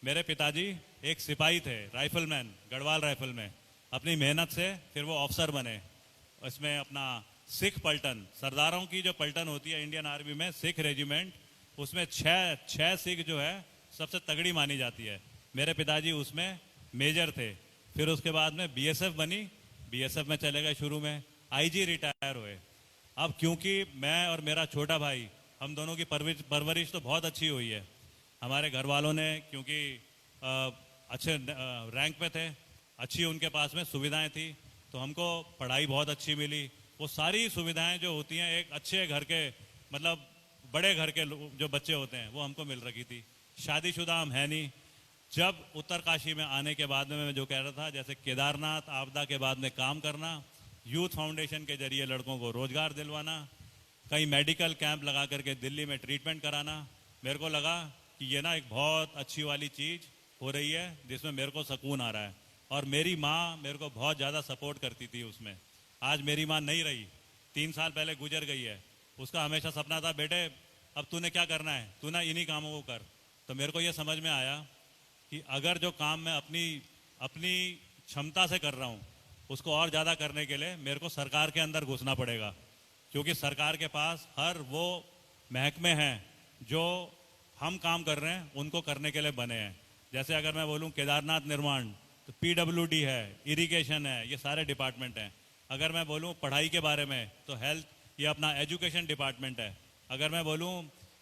मेरे पिताजी एक सिपाही थे, राइफलमैन, गढ़वाल राइफल में। अपनी मेहनत से फिर वो ऑफिसर बने। इसमें अपना सिख पलटन, सरदारों की जो पलटन होती है इंडियन आर्मी में, सिख रेजिमेंट, उसमें 6 सिख जो है सबसे तगड़ी मानी जाती है। मेरे पिताजी उसमें मेजर थे। फिर उसके बाद में BSF बनी, BSF में चले गए, शुरू में IG रिटायर हुए। अब क्योंकि मैं और मेरा छोटा भाई, हम दोनों की परवरिश तो बहुत अच्छी हुई है। हमारे घर वालों ने, क्योंकि अच्छे रैंक पे थे, अच्छी उनके पास में सुविधाएं थी, तो हमको पढ़ाई बहुत अच्छी मिली। वो सारी सुविधाएं जो होती हैं एक अच्छे घर के, मतलब बड़े घर के जो बच्चे होते हैं, वो हमको मिल रखी थी। शादीशुदा हम है नहीं। जब उत्तरकाशी में आने के बाद में मैं जो कह रहा था, जैसे केदारनाथ आपदा के बाद में काम करना, यूथ फाउंडेशन के जरिए लड़कों को रोजगार दिलवाना, कई मेडिकल कैंप लगा करके दिल्ली में ट्रीटमेंट कराना, मेरे को लगा कि ये ना एक बहुत अच्छी वाली चीज़ हो रही है जिसमें मेरे को सुकून आ रहा है। और मेरी माँ मेरे को बहुत ज़्यादा सपोर्ट करती थी उसमें। आज मेरी माँ नहीं रही, 3 साल पहले गुजर गई है। उसका हमेशा सपना था, बेटे अब तूने क्या करना है, तू ना इन्हीं कामों को कर। तो मेरे को ये समझ में आया कि अगर जो काम मैं अपनी अपनी क्षमता से कर रहा हूँ उसको और ज़्यादा करने के लिए मेरे को सरकार के अंदर घुसना पड़ेगा, क्योंकि सरकार के पास हर वो महकमे हैं जो हम काम कर रहे हैं उनको करने के लिए बने हैं। जैसे अगर मैं बोलूँ केदारनाथ निर्माण, तो PWD है, इरिगेशन है, ये सारे डिपार्टमेंट हैं। अगर मैं बोलूँ पढ़ाई के बारे में तो हेल्थ, ये अपना एजुकेशन डिपार्टमेंट है। अगर मैं बोलूँ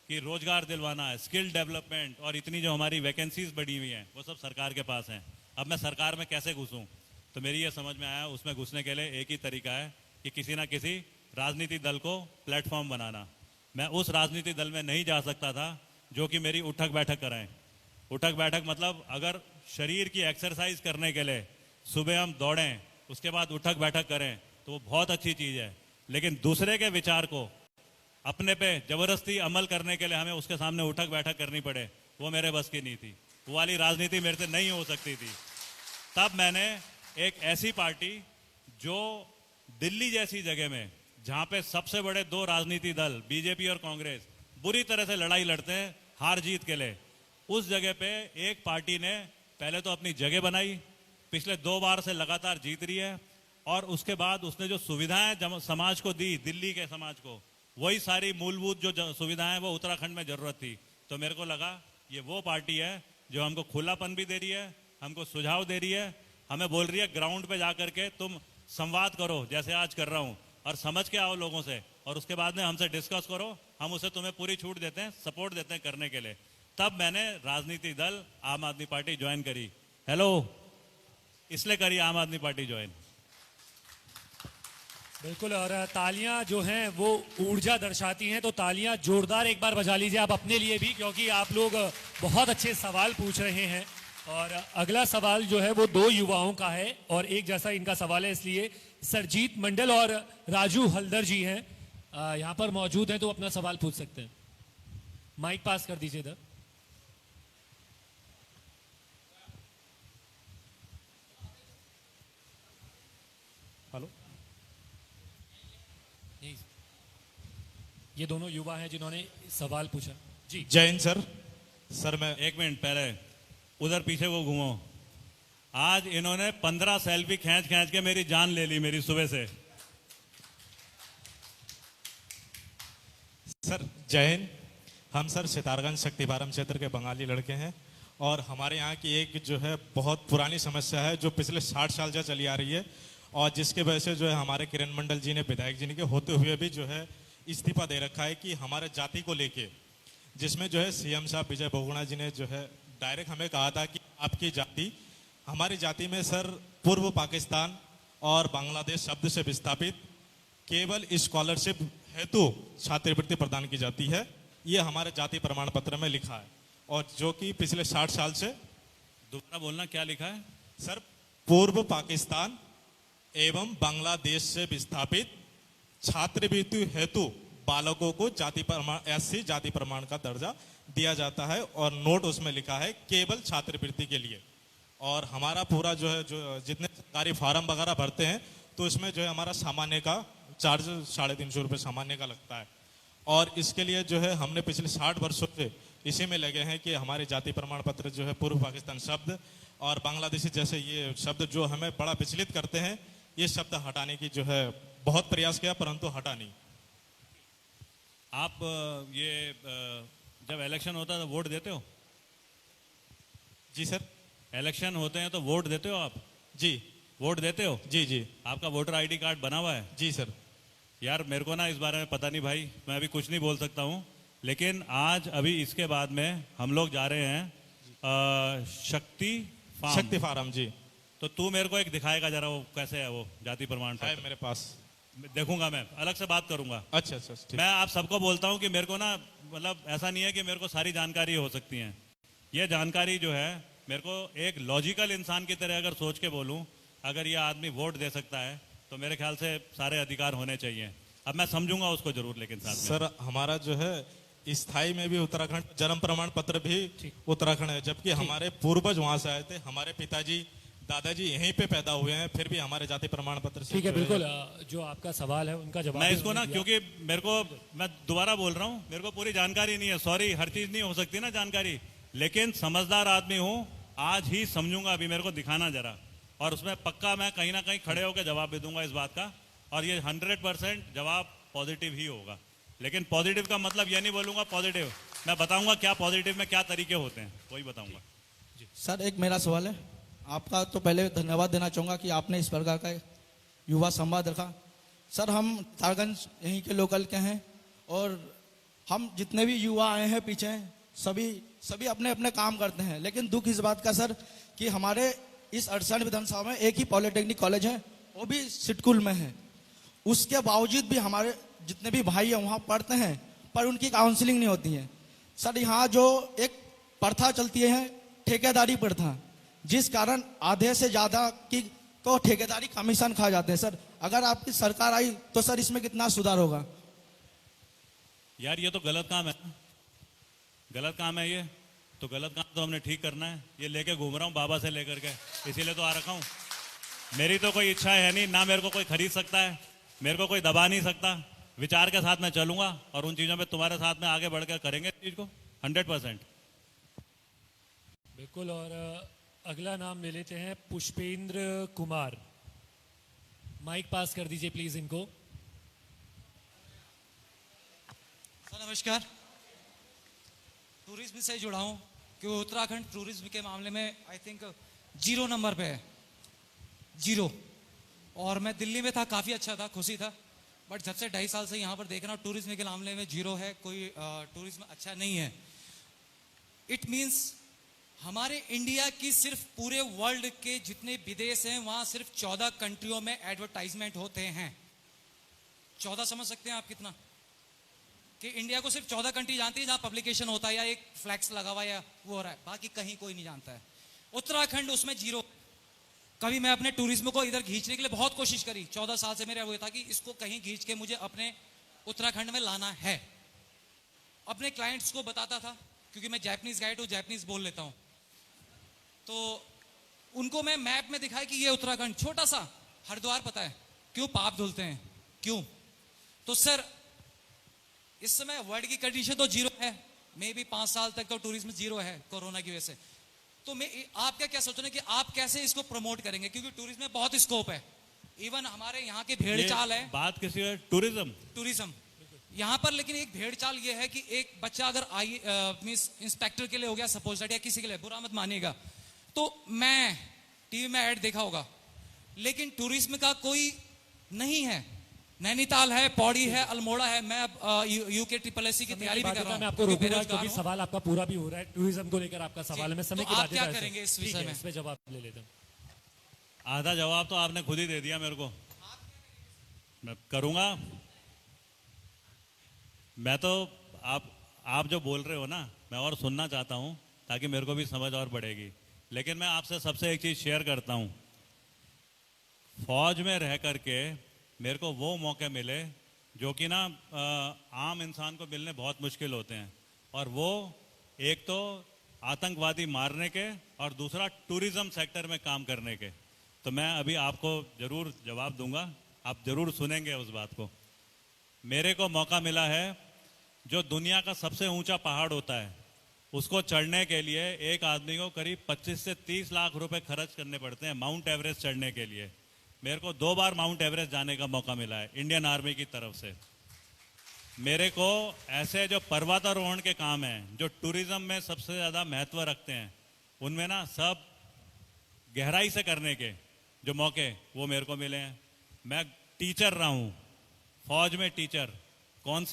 कि रोजगार दिलवाना है, स्किल डेवलपमेंट, और इतनी जो हमारी वैकेंसीज बढ़ी हुई हैं वो सब सरकार के पास हैं। अब मैं सरकार में कैसे घुसूँ? तो मेरी ये समझ में आया उसमें घुसने के लिए एक ही तरीका है कि किसी ना किसी राजनीतिक दल को प्लेटफॉर्म बनाना। मैं उस राजनीतिक दल में नहीं जा सकता था जो कि मेरी उठक बैठक कराएं। उठक बैठक मतलब अगर शरीर की एक्सरसाइज करने के लिए सुबह हम दौड़ें, उसके बाद उठक बैठक करें तो वो बहुत अच्छी चीज़ है, लेकिन दूसरे के विचार को अपने पे जबरदस्ती अमल करने के लिए हमें उसके सामने उठक बैठक करनी पड़े, वो मेरे बस की नहीं थी। वो वाली राजनीति मेरे से नहीं हो सकती थी। तब मैंने एक ऐसी पार्टी जो दिल्ली जैसी जगह में, जहां पे सबसे बड़े दो राजनीतिक दल बीजेपी और कांग्रेस बुरी तरह से लड़ाई लड़ते हैं हार जीत के लिए, उस जगह पे एक पार्टी ने पहले तो अपनी जगह बनाई, पिछले 2 बार से लगातार जीत रही है, और उसके बाद उसने जो सुविधाएं समाज को दी, दिल्ली के समाज को, वही सारी मूलभूत जो सुविधाएं वो उत्तराखंड में जरूरत थी। तो मेरे को लगा ये वो पार्टी है जो हमको खुलापन भी दे रही है, हमको सुझाव दे रही है, हमें बोल रही है ग्राउंड पे जा करके तुम संवाद करो जैसे आज कर रहा हूं, और समझ के आओ लोगों से, और उसके बाद में हमसे डिस्कस करो, हम उसे तुम्हें पूरी छूट देते हैं, सपोर्ट देते हैं करने के लिए। तब मैंने राजनीतिक दल आम आदमी पार्टी ज्वाइन करी। हेलो, इसलिए करी आम आदमी पार्टी ज्वाइन। बिल्कुल, और तालियां जो हैं वो ऊर्जा दर्शाती हैं, तो तालियां जोरदार एक बार बजा लीजिए आप अपने लिए भी, क्योंकि आप लोग बहुत अच्छे सवाल पूछ रहे हैं। और अगला सवाल जो है वो 2 युवाओं का है और एक जैसा इनका सवाल है, इसलिए सरजीत मंडल और राजू हल्दर जी हैं यहाँ पर मौजूद हैं, तो अपना सवाल पूछ सकते हैं। माइक पास कर दीजिए इधर। हेलो, ये दोनों युवा हैं जिन्होंने सवाल पूछा। जी जय हिंद सर। सर मैं एक मिनट पहले उधर पीछे को घूमो। आज इन्होंने 15 सेल्फी खींच खींच के मेरी जान ले ली मेरी सुबह से। सर जय हिंद। हम सर सितारगंज शक्तिपारम क्षेत्र के बंगाली लड़के हैं, और हमारे यहाँ की एक जो है बहुत पुरानी समस्या है जो पिछले 60 साल से चली आ रही है, और जिसके वजह से जो है हमारे किरण मंडल जी ने, विधायक जी के होते हुए भी जो है इस्तीफा दे रखा है कि हमारे जाति को लेके, जिसमें जो है सीएम साहब विजय बहुगुणा जी ने जो है डायरेक्ट हमें कहा था कि आपकी जाति, हमारी जाति में सर पूर्व पाकिस्तान और बांग्लादेश शब्द से विस्थापित केवल स्कॉलरशिप हेतु छात्रवृत्ति प्रदान की जाती है। ये हमारे जाति प्रमाण पत्र में लिखा है, और जो कि पिछले 60 साल से। दोबारा बोलना, क्या लिखा है? सर पूर्व पाकिस्तान एवं बांग्लादेश से विस्थापित छात्रवृत्ति हेतु बालकों को जाति प्रमाण, एससी जाति प्रमाण का दर्जा दिया जाता है, और नोट उसमें लिखा है केवल छात्रवृत्ति के लिए। और हमारा पूरा जो है, जो जितने सरकारी फार्म वगैरह भरते हैं, तो इसमें जो है हमारा सामान्य का चार्ज 350 रुपये सामान्य का लगता है। और इसके लिए जो है हमने पिछले 60 वर्षों से इसी में लगे हैं कि हमारे जाति प्रमाण पत्र जो है पूर्व पाकिस्तान शब्द और बांग्लादेशी जैसे ये शब्द जो हमें बड़ा विचलित करते हैं, ये शब्द हटाने की जो है बहुत प्रयास किया, परंतु हटा नहीं। आप ये जब इलेक्शन होता है तो वोट देते हो? जी सर। इलेक्शन होते हैं तो वोट देते हो आप? जी। वोट देते हो? जी जी। आपका वोटर आईडी कार्ड बना हुआ है? जी सर। यार मेरे को ना इस बारे में पता नहीं भाई, मैं अभी कुछ नहीं बोल सकता हूँ, लेकिन आज अभी इसके बाद में हम लोग जा रहे हैं शक्ति फार्म। जी। तो तू मेरे को एक दिखाएगा जरा, वो कैसे है वो जाति प्रमाण पत्र? मेरे पास देखूंगा, मैं अलग से बात करूंगा। अच्छा अच्छा, ठीक। मैं आप सबको बोलता हूं कि मेरे को ना, मतलब ऐसा नहीं है कि मेरे को सारी जानकारी हो सकती है। ये जानकारी जो है मेरे को एक लॉजिकल इंसान की तरह अगर सोच के बोलूं, अगर ये आदमी वोट दे सकता है तो मेरे ख्याल से सारे अधिकार होने चाहिए। अब मैं समझूंगा उसको जरूर, लेकिन साथ में सर हमारा जो है स्थाई में भी उत्तराखंड, जन्म प्रमाण पत्र भी उत्तराखंड है, जबकि हमारे पूर्वज वहां से आए थे, हमारे पिताजी दादाजी यहीं पे पैदा हुए हैं, फिर भी हमारे जाति प्रमाण पत्र से। ठीक है, बिल्कुल जो आपका सवाल है उनका जवाब मैं इसको ना, क्योंकि मेरे को, मैं दोबारा बोल रहा हूँ, मेरे को पूरी जानकारी नहीं है, सॉरी, हर चीज नहीं हो सकती ना जानकारी, लेकिन समझदार आदमी हूँ, आज ही समझूंगा, अभी मेरे को दिखाना जरा, और उसमें पक्का मैं कहीं ना कहीं खड़े होकर जवाब भी दूंगा इस बात का, और ये 100% जवाब पॉजिटिव ही होगा। लेकिन पॉजिटिव का मतलब ये नहीं बोलूंगा पॉजिटिव, मैं बताऊंगा क्या पॉजिटिव में क्या तरीके होते हैं, वही बताऊंगा। सर एक मेरा सवाल है आपका, तो पहले धन्यवाद देना चाहूँगा कि आपने इस प्रकार का युवा संवाद रखा। सर हम तारगंज यहीं के लोकल के हैं, और हम जितने भी युवा आए हैं पीछे सभी अपने अपने काम करते हैं, लेकिन दुख इस बात का सर कि हमारे इस अड़सठ विधानसभा में एक ही पॉलिटेक्निक कॉलेज है, वो भी सिटकुल में है। उसके बावजूद भी हमारे जितने भी भाई हैं वहाँ पढ़ते हैं, पर उनकी काउंसलिंग नहीं होती है। सर यहाँ जो एक प्रथा चलती है ठेकेदारी प्रथा, जिस कारण आधे से ज़्यादा की तो ठेकेदारी कमीशन खा जाते हैं। सर अगर आपकी सरकार आई तो सर इसमें कितना सुधार होगा? यार ये तो गलत काम है, गलत काम है ये तो, गलत काम तो हमने ठीक करना है। ये लेके घूम रहा हूँ बाबा से लेकर के, इसीलिए तो आ रखा हूँ। मेरी तो कोई इच्छा है नहीं, ना मेरे को कोई खरीद सकता है, मेरे को कोई दबा नहीं सकता। विचार के साथ मैं चलूंगा और उन चीज़ों पे तुम्हारे साथ में आगे बढ़ कर करेंगे चीज़ को 100%। बिल्कुल। और अगला नाम ले लेते हैं पुष्पेंद्र कुमार। माइक पास कर दीजिए प्लीज इनको। सर नमस्कार। टूरिज्म से जुड़ा हूँ कि उत्तराखंड टूरिज्म के मामले में आई थिंक 0 नंबर पे है, 0। और मैं दिल्ली में था, काफ़ी अच्छा था, खुशी था, बट जब से 2.5 साल से यहाँ पर देख रहा हूँ टूरिज्म के मामले में 0 है, कोई टूरिज्म अच्छा नहीं है। इट मीन्स हमारे इंडिया की सिर्फ पूरे वर्ल्ड के जितने विदेश हैं वहाँ सिर्फ 14 कंट्रियों में एडवर्टाइजमेंट होते हैं। 14 समझ सकते हैं आप कितना, कि इंडिया को सिर्फ 14 कंट्री जानती है जहाँ पब्लिकेशन होता है या एक फ्लैक्स लगा हुआ या वो हो रहा है, बाकी कहीं कोई नहीं जानता है। उत्तराखंड उसमें 0। कभी मैं अपने टूरिज्म को इधर खींचने के लिए बहुत कोशिश करी, 14 साल से मेरा वो था कि इसको कहीं खींच के मुझे अपने उत्तराखंड में लाना है। अपने क्लाइंट्स को बताता था, क्योंकि मैं जापानीज गाइड हूँ, जापानीज बोल लेता हूँ, तो उनको मैं मैप में दिखाया कि ये उत्तराखंड छोटा सा हरिद्वार पता है, क्यों पाप धुलते हैं, क्यों? तो सर इस समय वर्ल्ड की कंडीशन तो 0 है, मे भी 5 साल तक तो टूरिज्म 0 है कोरोना की वजह से। तो मैं आप क्या सोच रहे हैं कि आप कैसे इसको प्रमोट करेंगे, क्योंकि टूरिज्म में बहुत स्कोप है। इवन हमारे यहाँ के भेड़ चाल है, बात किसी है टूरिज्म यहाँ पर, लेकिन एक भेड़ चाल ये है कि एक बच्चा अगर मींस इंस्पेक्टर के लिए हो गया सपोज दैट, या किसी के लिए, बुरा मत मानिएगा, तो मैं टीवी में ऐड देखा होगा, लेकिन टूरिज्म का कोई नहीं है। नैनीताल है, पौड़ी है, अल्मोड़ा है। मैं अब यूके SSC की तैयारी भी कर रहा हूँ। मैं आपको रोकूंगा क्योंकि सवाल आपका पूरा भी हो रहा है, टूरिज्म को लेकर आपका सवाल है। मैं समय तो की आप बात क्या करेंगे इस विषय में? इसमें जवाब ले लेते हैं। आधा जवाब तो आपने खुद ही दे दिया मेरे को, मैं करूंगा। मैं तो आप जो बोल रहे हो ना, मैं और सुनना चाहता हूं ताकि मेरे को भी समझ और बढ़ेगी। लेकिन मैं आपसे सबसे एक चीज शेयर करता हूं, फौज में रह करके मेरे को वो मौके मिले जो कि ना आम इंसान को मिलने बहुत मुश्किल होते हैं, और वो एक तो आतंकवादी मारने के और दूसरा टूरिज्म सेक्टर में काम करने के। तो मैं अभी आपको जरूर जवाब दूंगा, आप जरूर सुनेंगे उस बात को। मेरे को मौका मिला है, जो दुनिया का सबसे ऊंचा पहाड़ होता है उसको चढ़ने के लिए एक आदमी को करीब 25 से 30 लाख रुपए खर्च करने पड़ते हैं माउंट एवरेस्ट चढ़ने के लिए। मेरे को 2 बार माउंट एवरेस्ट जाने का मौका मिला है इंडियन आर्मी की तरफ से। मेरे को ऐसे जो पर्वतारोहण के काम हैं, जो टूरिज्म में सबसे ज़्यादा महत्व रखते हैं, उनमें ना सब गहराई से करने के जो मौके वो मेरे को मिले हैं। मैं टीचर रहा हूँ, फौज में टीचर, कौन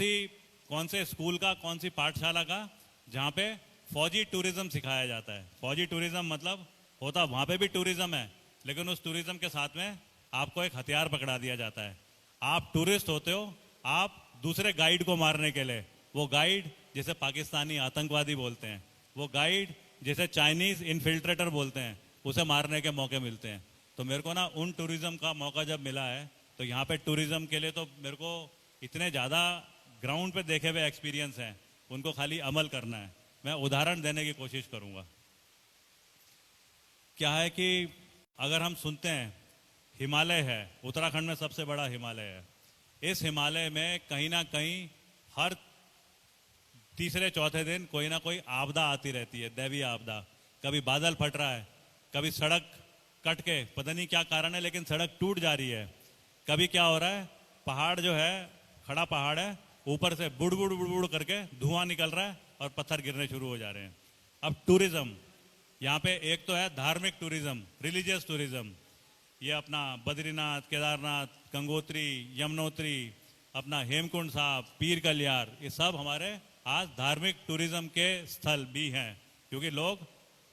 से स्कूल का, कौन सी पाठशाला का, जहाँ पे फौजी टूरिज्म सिखाया जाता है। फौजी टूरिज्म मतलब होता वहाँ पे भी टूरिज्म है, लेकिन उस टूरिज्म के साथ में आपको एक हथियार पकड़ा दिया जाता है। आप टूरिस्ट होते हो, आप दूसरे गाइड को मारने के लिए, वो गाइड जिसे पाकिस्तानी आतंकवादी बोलते हैं, वो गाइड जिसे चाइनीज इन्फिल्ट्रेटर बोलते हैं, उसे मारने के मौके मिलते हैं। तो मेरे को ना उन टूरिज्म का मौका जब मिला है, तो यहाँ पे टूरिज्म के लिए तो मेरे को इतने ज़्यादा ग्राउंड पे देखे हुए एक्सपीरियंस हैं, उनको खाली अमल करना है। मैं उदाहरण देने की कोशिश करूँगा। क्या है कि अगर हम सुनते हैं हिमालय है, उत्तराखंड में सबसे बड़ा हिमालय है, इस हिमालय में कहीं ना कहीं हर तीसरे चौथे दिन कोई ना कोई आपदा आती रहती है, दैवीय आपदा। कभी बादल फट रहा है, कभी सड़क कट के पता नहीं क्या कारण है लेकिन सड़क टूट जा रही है, कभी क्या हो रहा है, पहाड़ जो है खड़ा पहाड़ है, ऊपर से बुड़ बुड़ बुड़ बुड़ करके धुआं निकल रहा है और पत्थर गिरने शुरू हो जा रहे हैं। अब टूरिज्म, यहाँ पे एक तो है धार्मिक टूरिज्म, रिलीजियस टूरिज्म, ये अपना बद्रीनाथ, केदारनाथ, गंगोत्री, यमुनोत्री, अपना हेमकुंड साहब, पीर कल्याण, ये सब हमारे आज धार्मिक टूरिज्म के स्थल भी हैं, क्योंकि लोग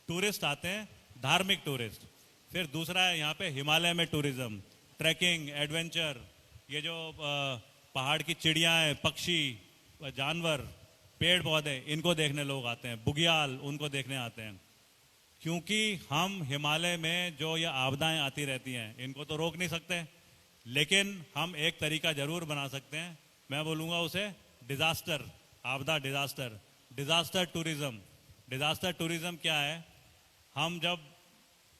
टूरिस्ट आते हैं, धार्मिक टूरिस्ट। फिर दूसरा है यहाँ पे हिमालय में टूरिज्म, ट्रैकिंग, एडवेंचर, ये जो पहाड़ की चिड़िया हैं, पक्षी, जानवर, पेड़ पौधे, इनको देखने लोग आते हैं, बुग्याल, उनको देखने आते हैं। क्योंकि हम हिमालय में जो ये आपदाएं आती रहती हैं इनको तो रोक नहीं सकते, लेकिन हम एक तरीका जरूर बना सकते हैं, मैं बोलूँगा उसे डिजास्टर, आपदा disaster, disaster tourism. Disaster tourism क्या है, हम जब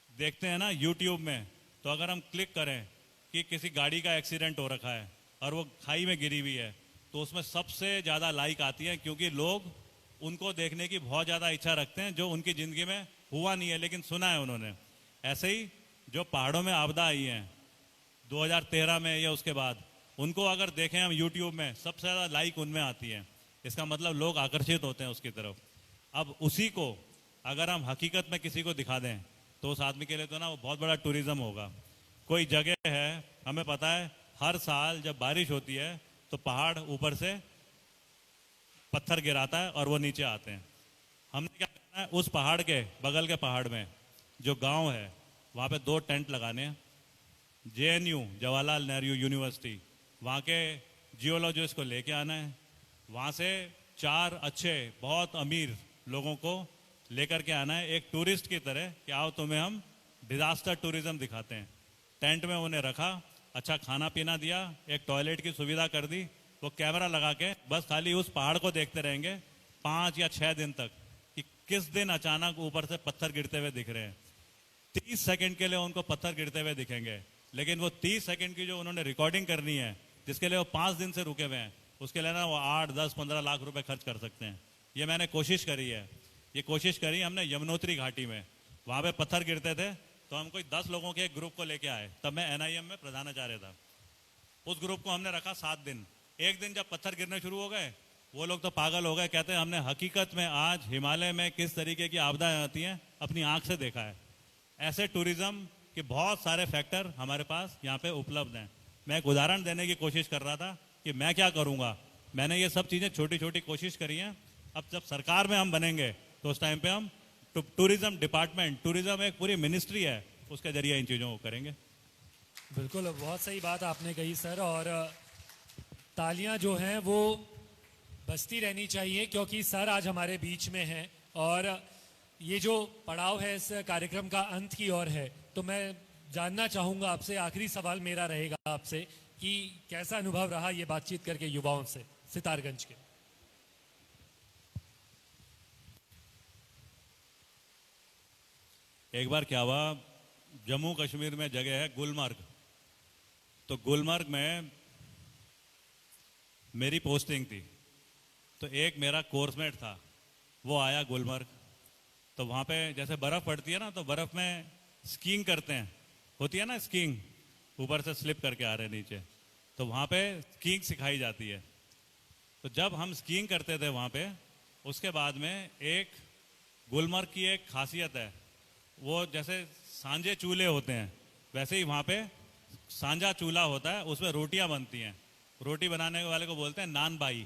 देखते हैं ना यूट्यूब में, तो अगर हम क्लिक करें कि किसी गाड़ी का एक्सीडेंट हो रखा है और वो खाई में गिरी हुई है, तो उसमें सबसे ज़्यादा लाइक आती है, क्योंकि लोग उनको देखने की बहुत ज़्यादा इच्छा रखते हैं जो उनकी ज़िंदगी में हुआ नहीं है लेकिन सुना है उन्होंने। ऐसे ही जो पहाड़ों में आपदा आई है 2013 में या उसके बाद, उनको अगर देखें हम यूट्यूब में, सबसे ज़्यादा लाइक उनमें आती है, इसका मतलब लोग आकर्षित होते हैं उसकी तरफ। अब उसी को अगर हम हकीकत में किसी को दिखा दें तो उस आदमी के लिए तो ना वो बहुत बड़ा टूरिज्म होगा। कोई जगह है, हमें पता है हर साल जब बारिश होती है तो पहाड़ ऊपर से पत्थर गिराता है और वो नीचे आते हैं। हमने क्या करना है, उस पहाड़ के बगल के पहाड़ में जो गांव है वहाँ पे 2 टेंट लगाने हैं। JNU, जवाहरलाल नेहरू यूनिवर्सिटी, वहाँ के जियोलॉजिस्ट को लेके आना है, वहाँ से 4 अच्छे बहुत अमीर लोगों को लेकर के आना है एक टूरिस्ट की तरह कि आओ तुम्हें हम डिजास्टर टूरिज्म दिखाते हैं। टेंट में उन्हें रखा, अच्छा खाना पीना दिया, एक टॉयलेट की सुविधा कर दी, वो कैमरा लगा के बस खाली उस पहाड़ को देखते रहेंगे 5 या 6 दिन तक कि किस दिन अचानक ऊपर से पत्थर गिरते हुए दिख रहे हैं। 30 सेकंड के लिए उनको पत्थर गिरते हुए दिखेंगे, लेकिन वो 30 सेकंड की जो उन्होंने रिकॉर्डिंग करनी है, जिसके लिए वो 5 दिन से रुके हुए हैं, उसके लिए ना वो 8, 10, 15 लाख रुपए खर्च कर सकते हैं। ये मैंने कोशिश करी है, ये कोशिश करी हमने यमुनोत्री घाटी में, वहाँ पे पत्थर गिरते थे तो हम कोई 10 लोगों के एक ग्रुप को लेके आए, तब मैं NIM में प्रधानाचार्य था। उस ग्रुप को हमने रखा 7 दिन। एक दिन जब पत्थर गिरने शुरू हो गए, वो लोग तो पागल हो गए, कहते हैं हमने हकीकत में आज हिमालय में किस तरीके की आपदाएं आती हैं अपनी आंख से देखा है। ऐसे टूरिज्म के बहुत सारे फैक्टर हमारे पास यहाँ पे उपलब्ध हैं। मैं एक उदाहरण देने की कोशिश कर रहा था कि मैं क्या करूँगा। मैंने ये सब चीज़ें छोटी छोटी कोशिश करी हैं। अब जब सरकार में हम बनेंगे तो उस टाइम पे हम टूरिज्म डिपार्टमेंट, टूरिज्म एक पूरी मिनिस्ट्री है, उसके जरिए इन चीज़ों को करेंगे। बिल्कुल, बहुत सही बात आपने कही सर, और तालियां जो हैं वो बजती रहनी चाहिए क्योंकि सर आज हमारे बीच में हैं और ये जो पड़ाव है इस कार्यक्रम का अंत की ओर है। तो मैं जानना चाहूँगा आपसे, आखिरी सवाल मेरा रहेगा आपसे कि कैसा अनुभव रहा ये बातचीत करके युवाओं से सितारगंज के। एक बार क्या हुआ, जम्मू कश्मीर में जगह है गुलमर्ग, तो गुलमर्ग में मेरी पोस्टिंग थी, तो एक मेरा कोर्समेट था, वो आया गुलमर्ग, तो वहाँ पे जैसे बर्फ़ पड़ती है ना, तो बर्फ़ में स्कीइंग करते हैं, होती है ना स्कीइंग, ऊपर से स्लिप करके आ रहे नीचे, तो वहाँ पे स्कीइंग सिखाई जाती है। तो जब हम स्कीइंग करते थे वहाँ पे, उसके बाद में एक गुलमर्ग की एक खासियत है, वो जैसे सांझे चूल्हे होते हैं वैसे ही वहाँ पे सांझा चूल्हा होता है, उसमें रोटियाँ बनती हैं। रोटी बनाने वाले को बोलते हैं नान बाई,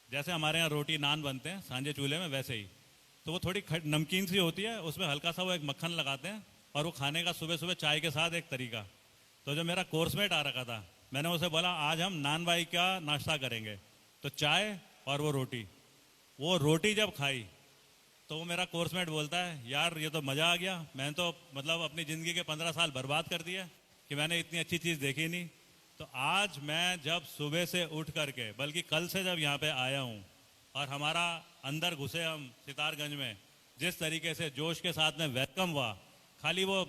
जैसे हमारे यहाँ रोटी नान बनते हैं सांझे चूल्हे में वैसे ही। तो वो थोड़ी नमकीन सी होती है, उसमें हल्का सा वो एक मक्खन लगाते हैं और वो खाने का सुबह सुबह चाय के साथ एक तरीका। तो जो मेरा कोर्समेट आ रखा था, मैंने उसे बोला आज हम नान बाई का नाश्ता करेंगे, तो चाय और वो रोटी। वो रोटी जब खाई तो वो मेरा कोर्समेट बोलता है यार ये तो मज़ा आ गया, मैंने तो मतलब अपनी ज़िंदगी के 15 साल बर्बाद कर दिए कि मैंने इतनी अच्छी चीज़ देखी नहीं। तो आज मैं जब सुबह से उठ करके, बल्कि कल से जब यहाँ पे आया हूँ और हमारा अंदर घुसे हम सितारगंज में, जिस तरीके से जोश के साथ में वेलकम हुआ, खाली वो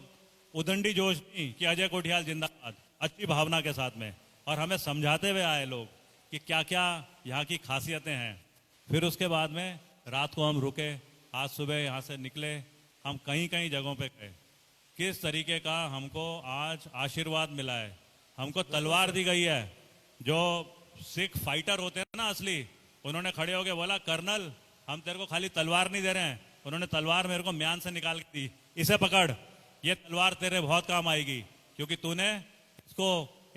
उदंडी जोश नहीं कि अजय कोठियाल जिंदाबाद, अच्छी भावना के साथ में, और हमें समझाते हुए आए लोग कि क्या क्या यहाँ की खासियतें हैं। फिर उसके बाद में रात को हम रुके, आज सुबह यहाँ से निकले, हम कहीं कहीं जगहों पे गए, किस तरीके का हमको आज आशीर्वाद मिला है, हमको तलवार दी गई है। जो सिख फाइटर होते हैं ना असली, उन्होंने खड़े होके बोला कर्नल हम तेरे को खाली तलवार नहीं दे रहे हैं, उन्होंने तलवार मेरे को म्यान से निकाल के दी, इसे पकड़, ये तलवार तेरे बहुत काम आएगी, क्योंकि तूने इसको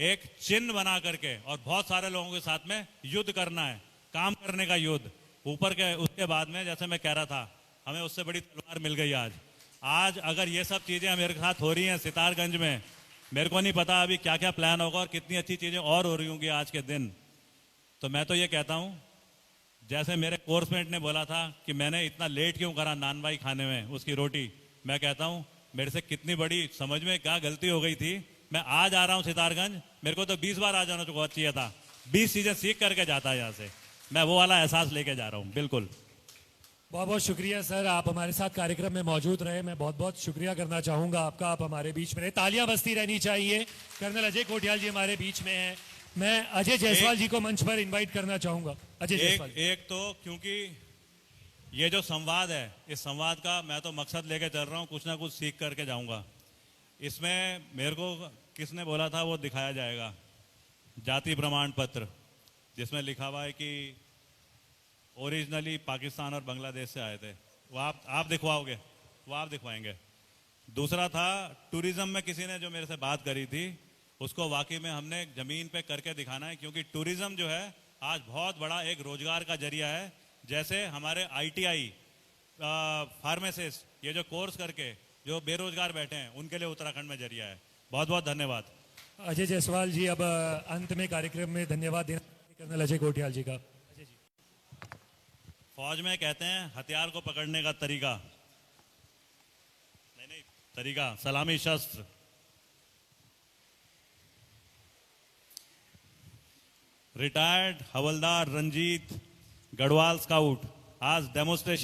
एक चिन्ह बना करके और बहुत सारे लोगों के साथ में युद्ध करना है, काम करने का युद्ध ऊपर के। उसके बाद में जैसे मैं कह रहा था, हमें उससे बड़ी तलवार मिल गई आज अगर ये सब चीजें मेरे साथ हो रही हैं सितारगंज में, मेरे को नहीं पता अभी क्या क्या प्लान होगा और कितनी अच्छी चीजें और हो रही होंगी आज के दिन। तो मैं तो ये कहता हूं, जैसे मेरे कोर्समेट ने बोला था कि मैंने इतना लेट क्यों करा नान भाई खाने में उसकी रोटी, मैं कहता हूं मेरे से कितनी बड़ी समझ में क्या गलती हो गई थी। मैं आज आ रहा हूं सितारगंज, मेरे को तो 20 बार आ जाना चाहिए था, 20 चीजें सीख करके जाता है यहाँ से, मैं वो वाला एहसास लेके जा रहा हूँ। बिल्कुल, बहुत बहुत शुक्रिया सर, आप हमारे साथ कार्यक्रम में मौजूद रहे। मैं बहुत बहुत शुक्रिया करना चाहूंगा आपका, आप हमारे बीच में रहे। तालियां बजती रहनी चाहिए। कर्नल अजय कोठियाल जी हमारे बीच में हैं। मैं अजय जायसवाल जी को मंच पर इनवाइट करना चाहूंगा। अजय जायसवाल जी। एक तो क्योंकि ये जो संवाद है, इस संवाद का मैं तो मकसद लेके चल रहा हूँ, कुछ ना कुछ सीख करके जाऊंगा। इसमें मेरे को किसने बोला था वो दिखाया जाएगा, जाति प्रमाण पत्र, जिसमें लिखा हुआ है कि ओरिजिनली पाकिस्तान और बांग्लादेश से आए थे, वो आप दिखवाओगे, वो आप दिखवाएंगे। दूसरा था टूरिज्म में किसी ने जो मेरे से बात करी थी, उसको वाकई में हमने जमीन पे करके दिखाना है, क्योंकि टूरिज्म जो है आज बहुत बड़ा एक रोजगार का जरिया है। जैसे हमारे ITI फार्मासिस्ट ये जो कोर्स करके जो बेरोजगार बैठे हैं, उनके लिए उत्तराखंड में जरिया है। बहुत बहुत धन्यवाद। अजय जायसवाल जी, अब अंत में कार्यक्रम में धन्यवाद देना कर्नल अजय कोठियाल जी का। अजय जी। फौज में कहते हैं हथियार को पकड़ने का तरीका, नहीं तरीका, सलामी शस्त्र। रिटायर्ड हवलदार रंजीत गढ़वाल स्काउट आज डेमोस्ट्रेशन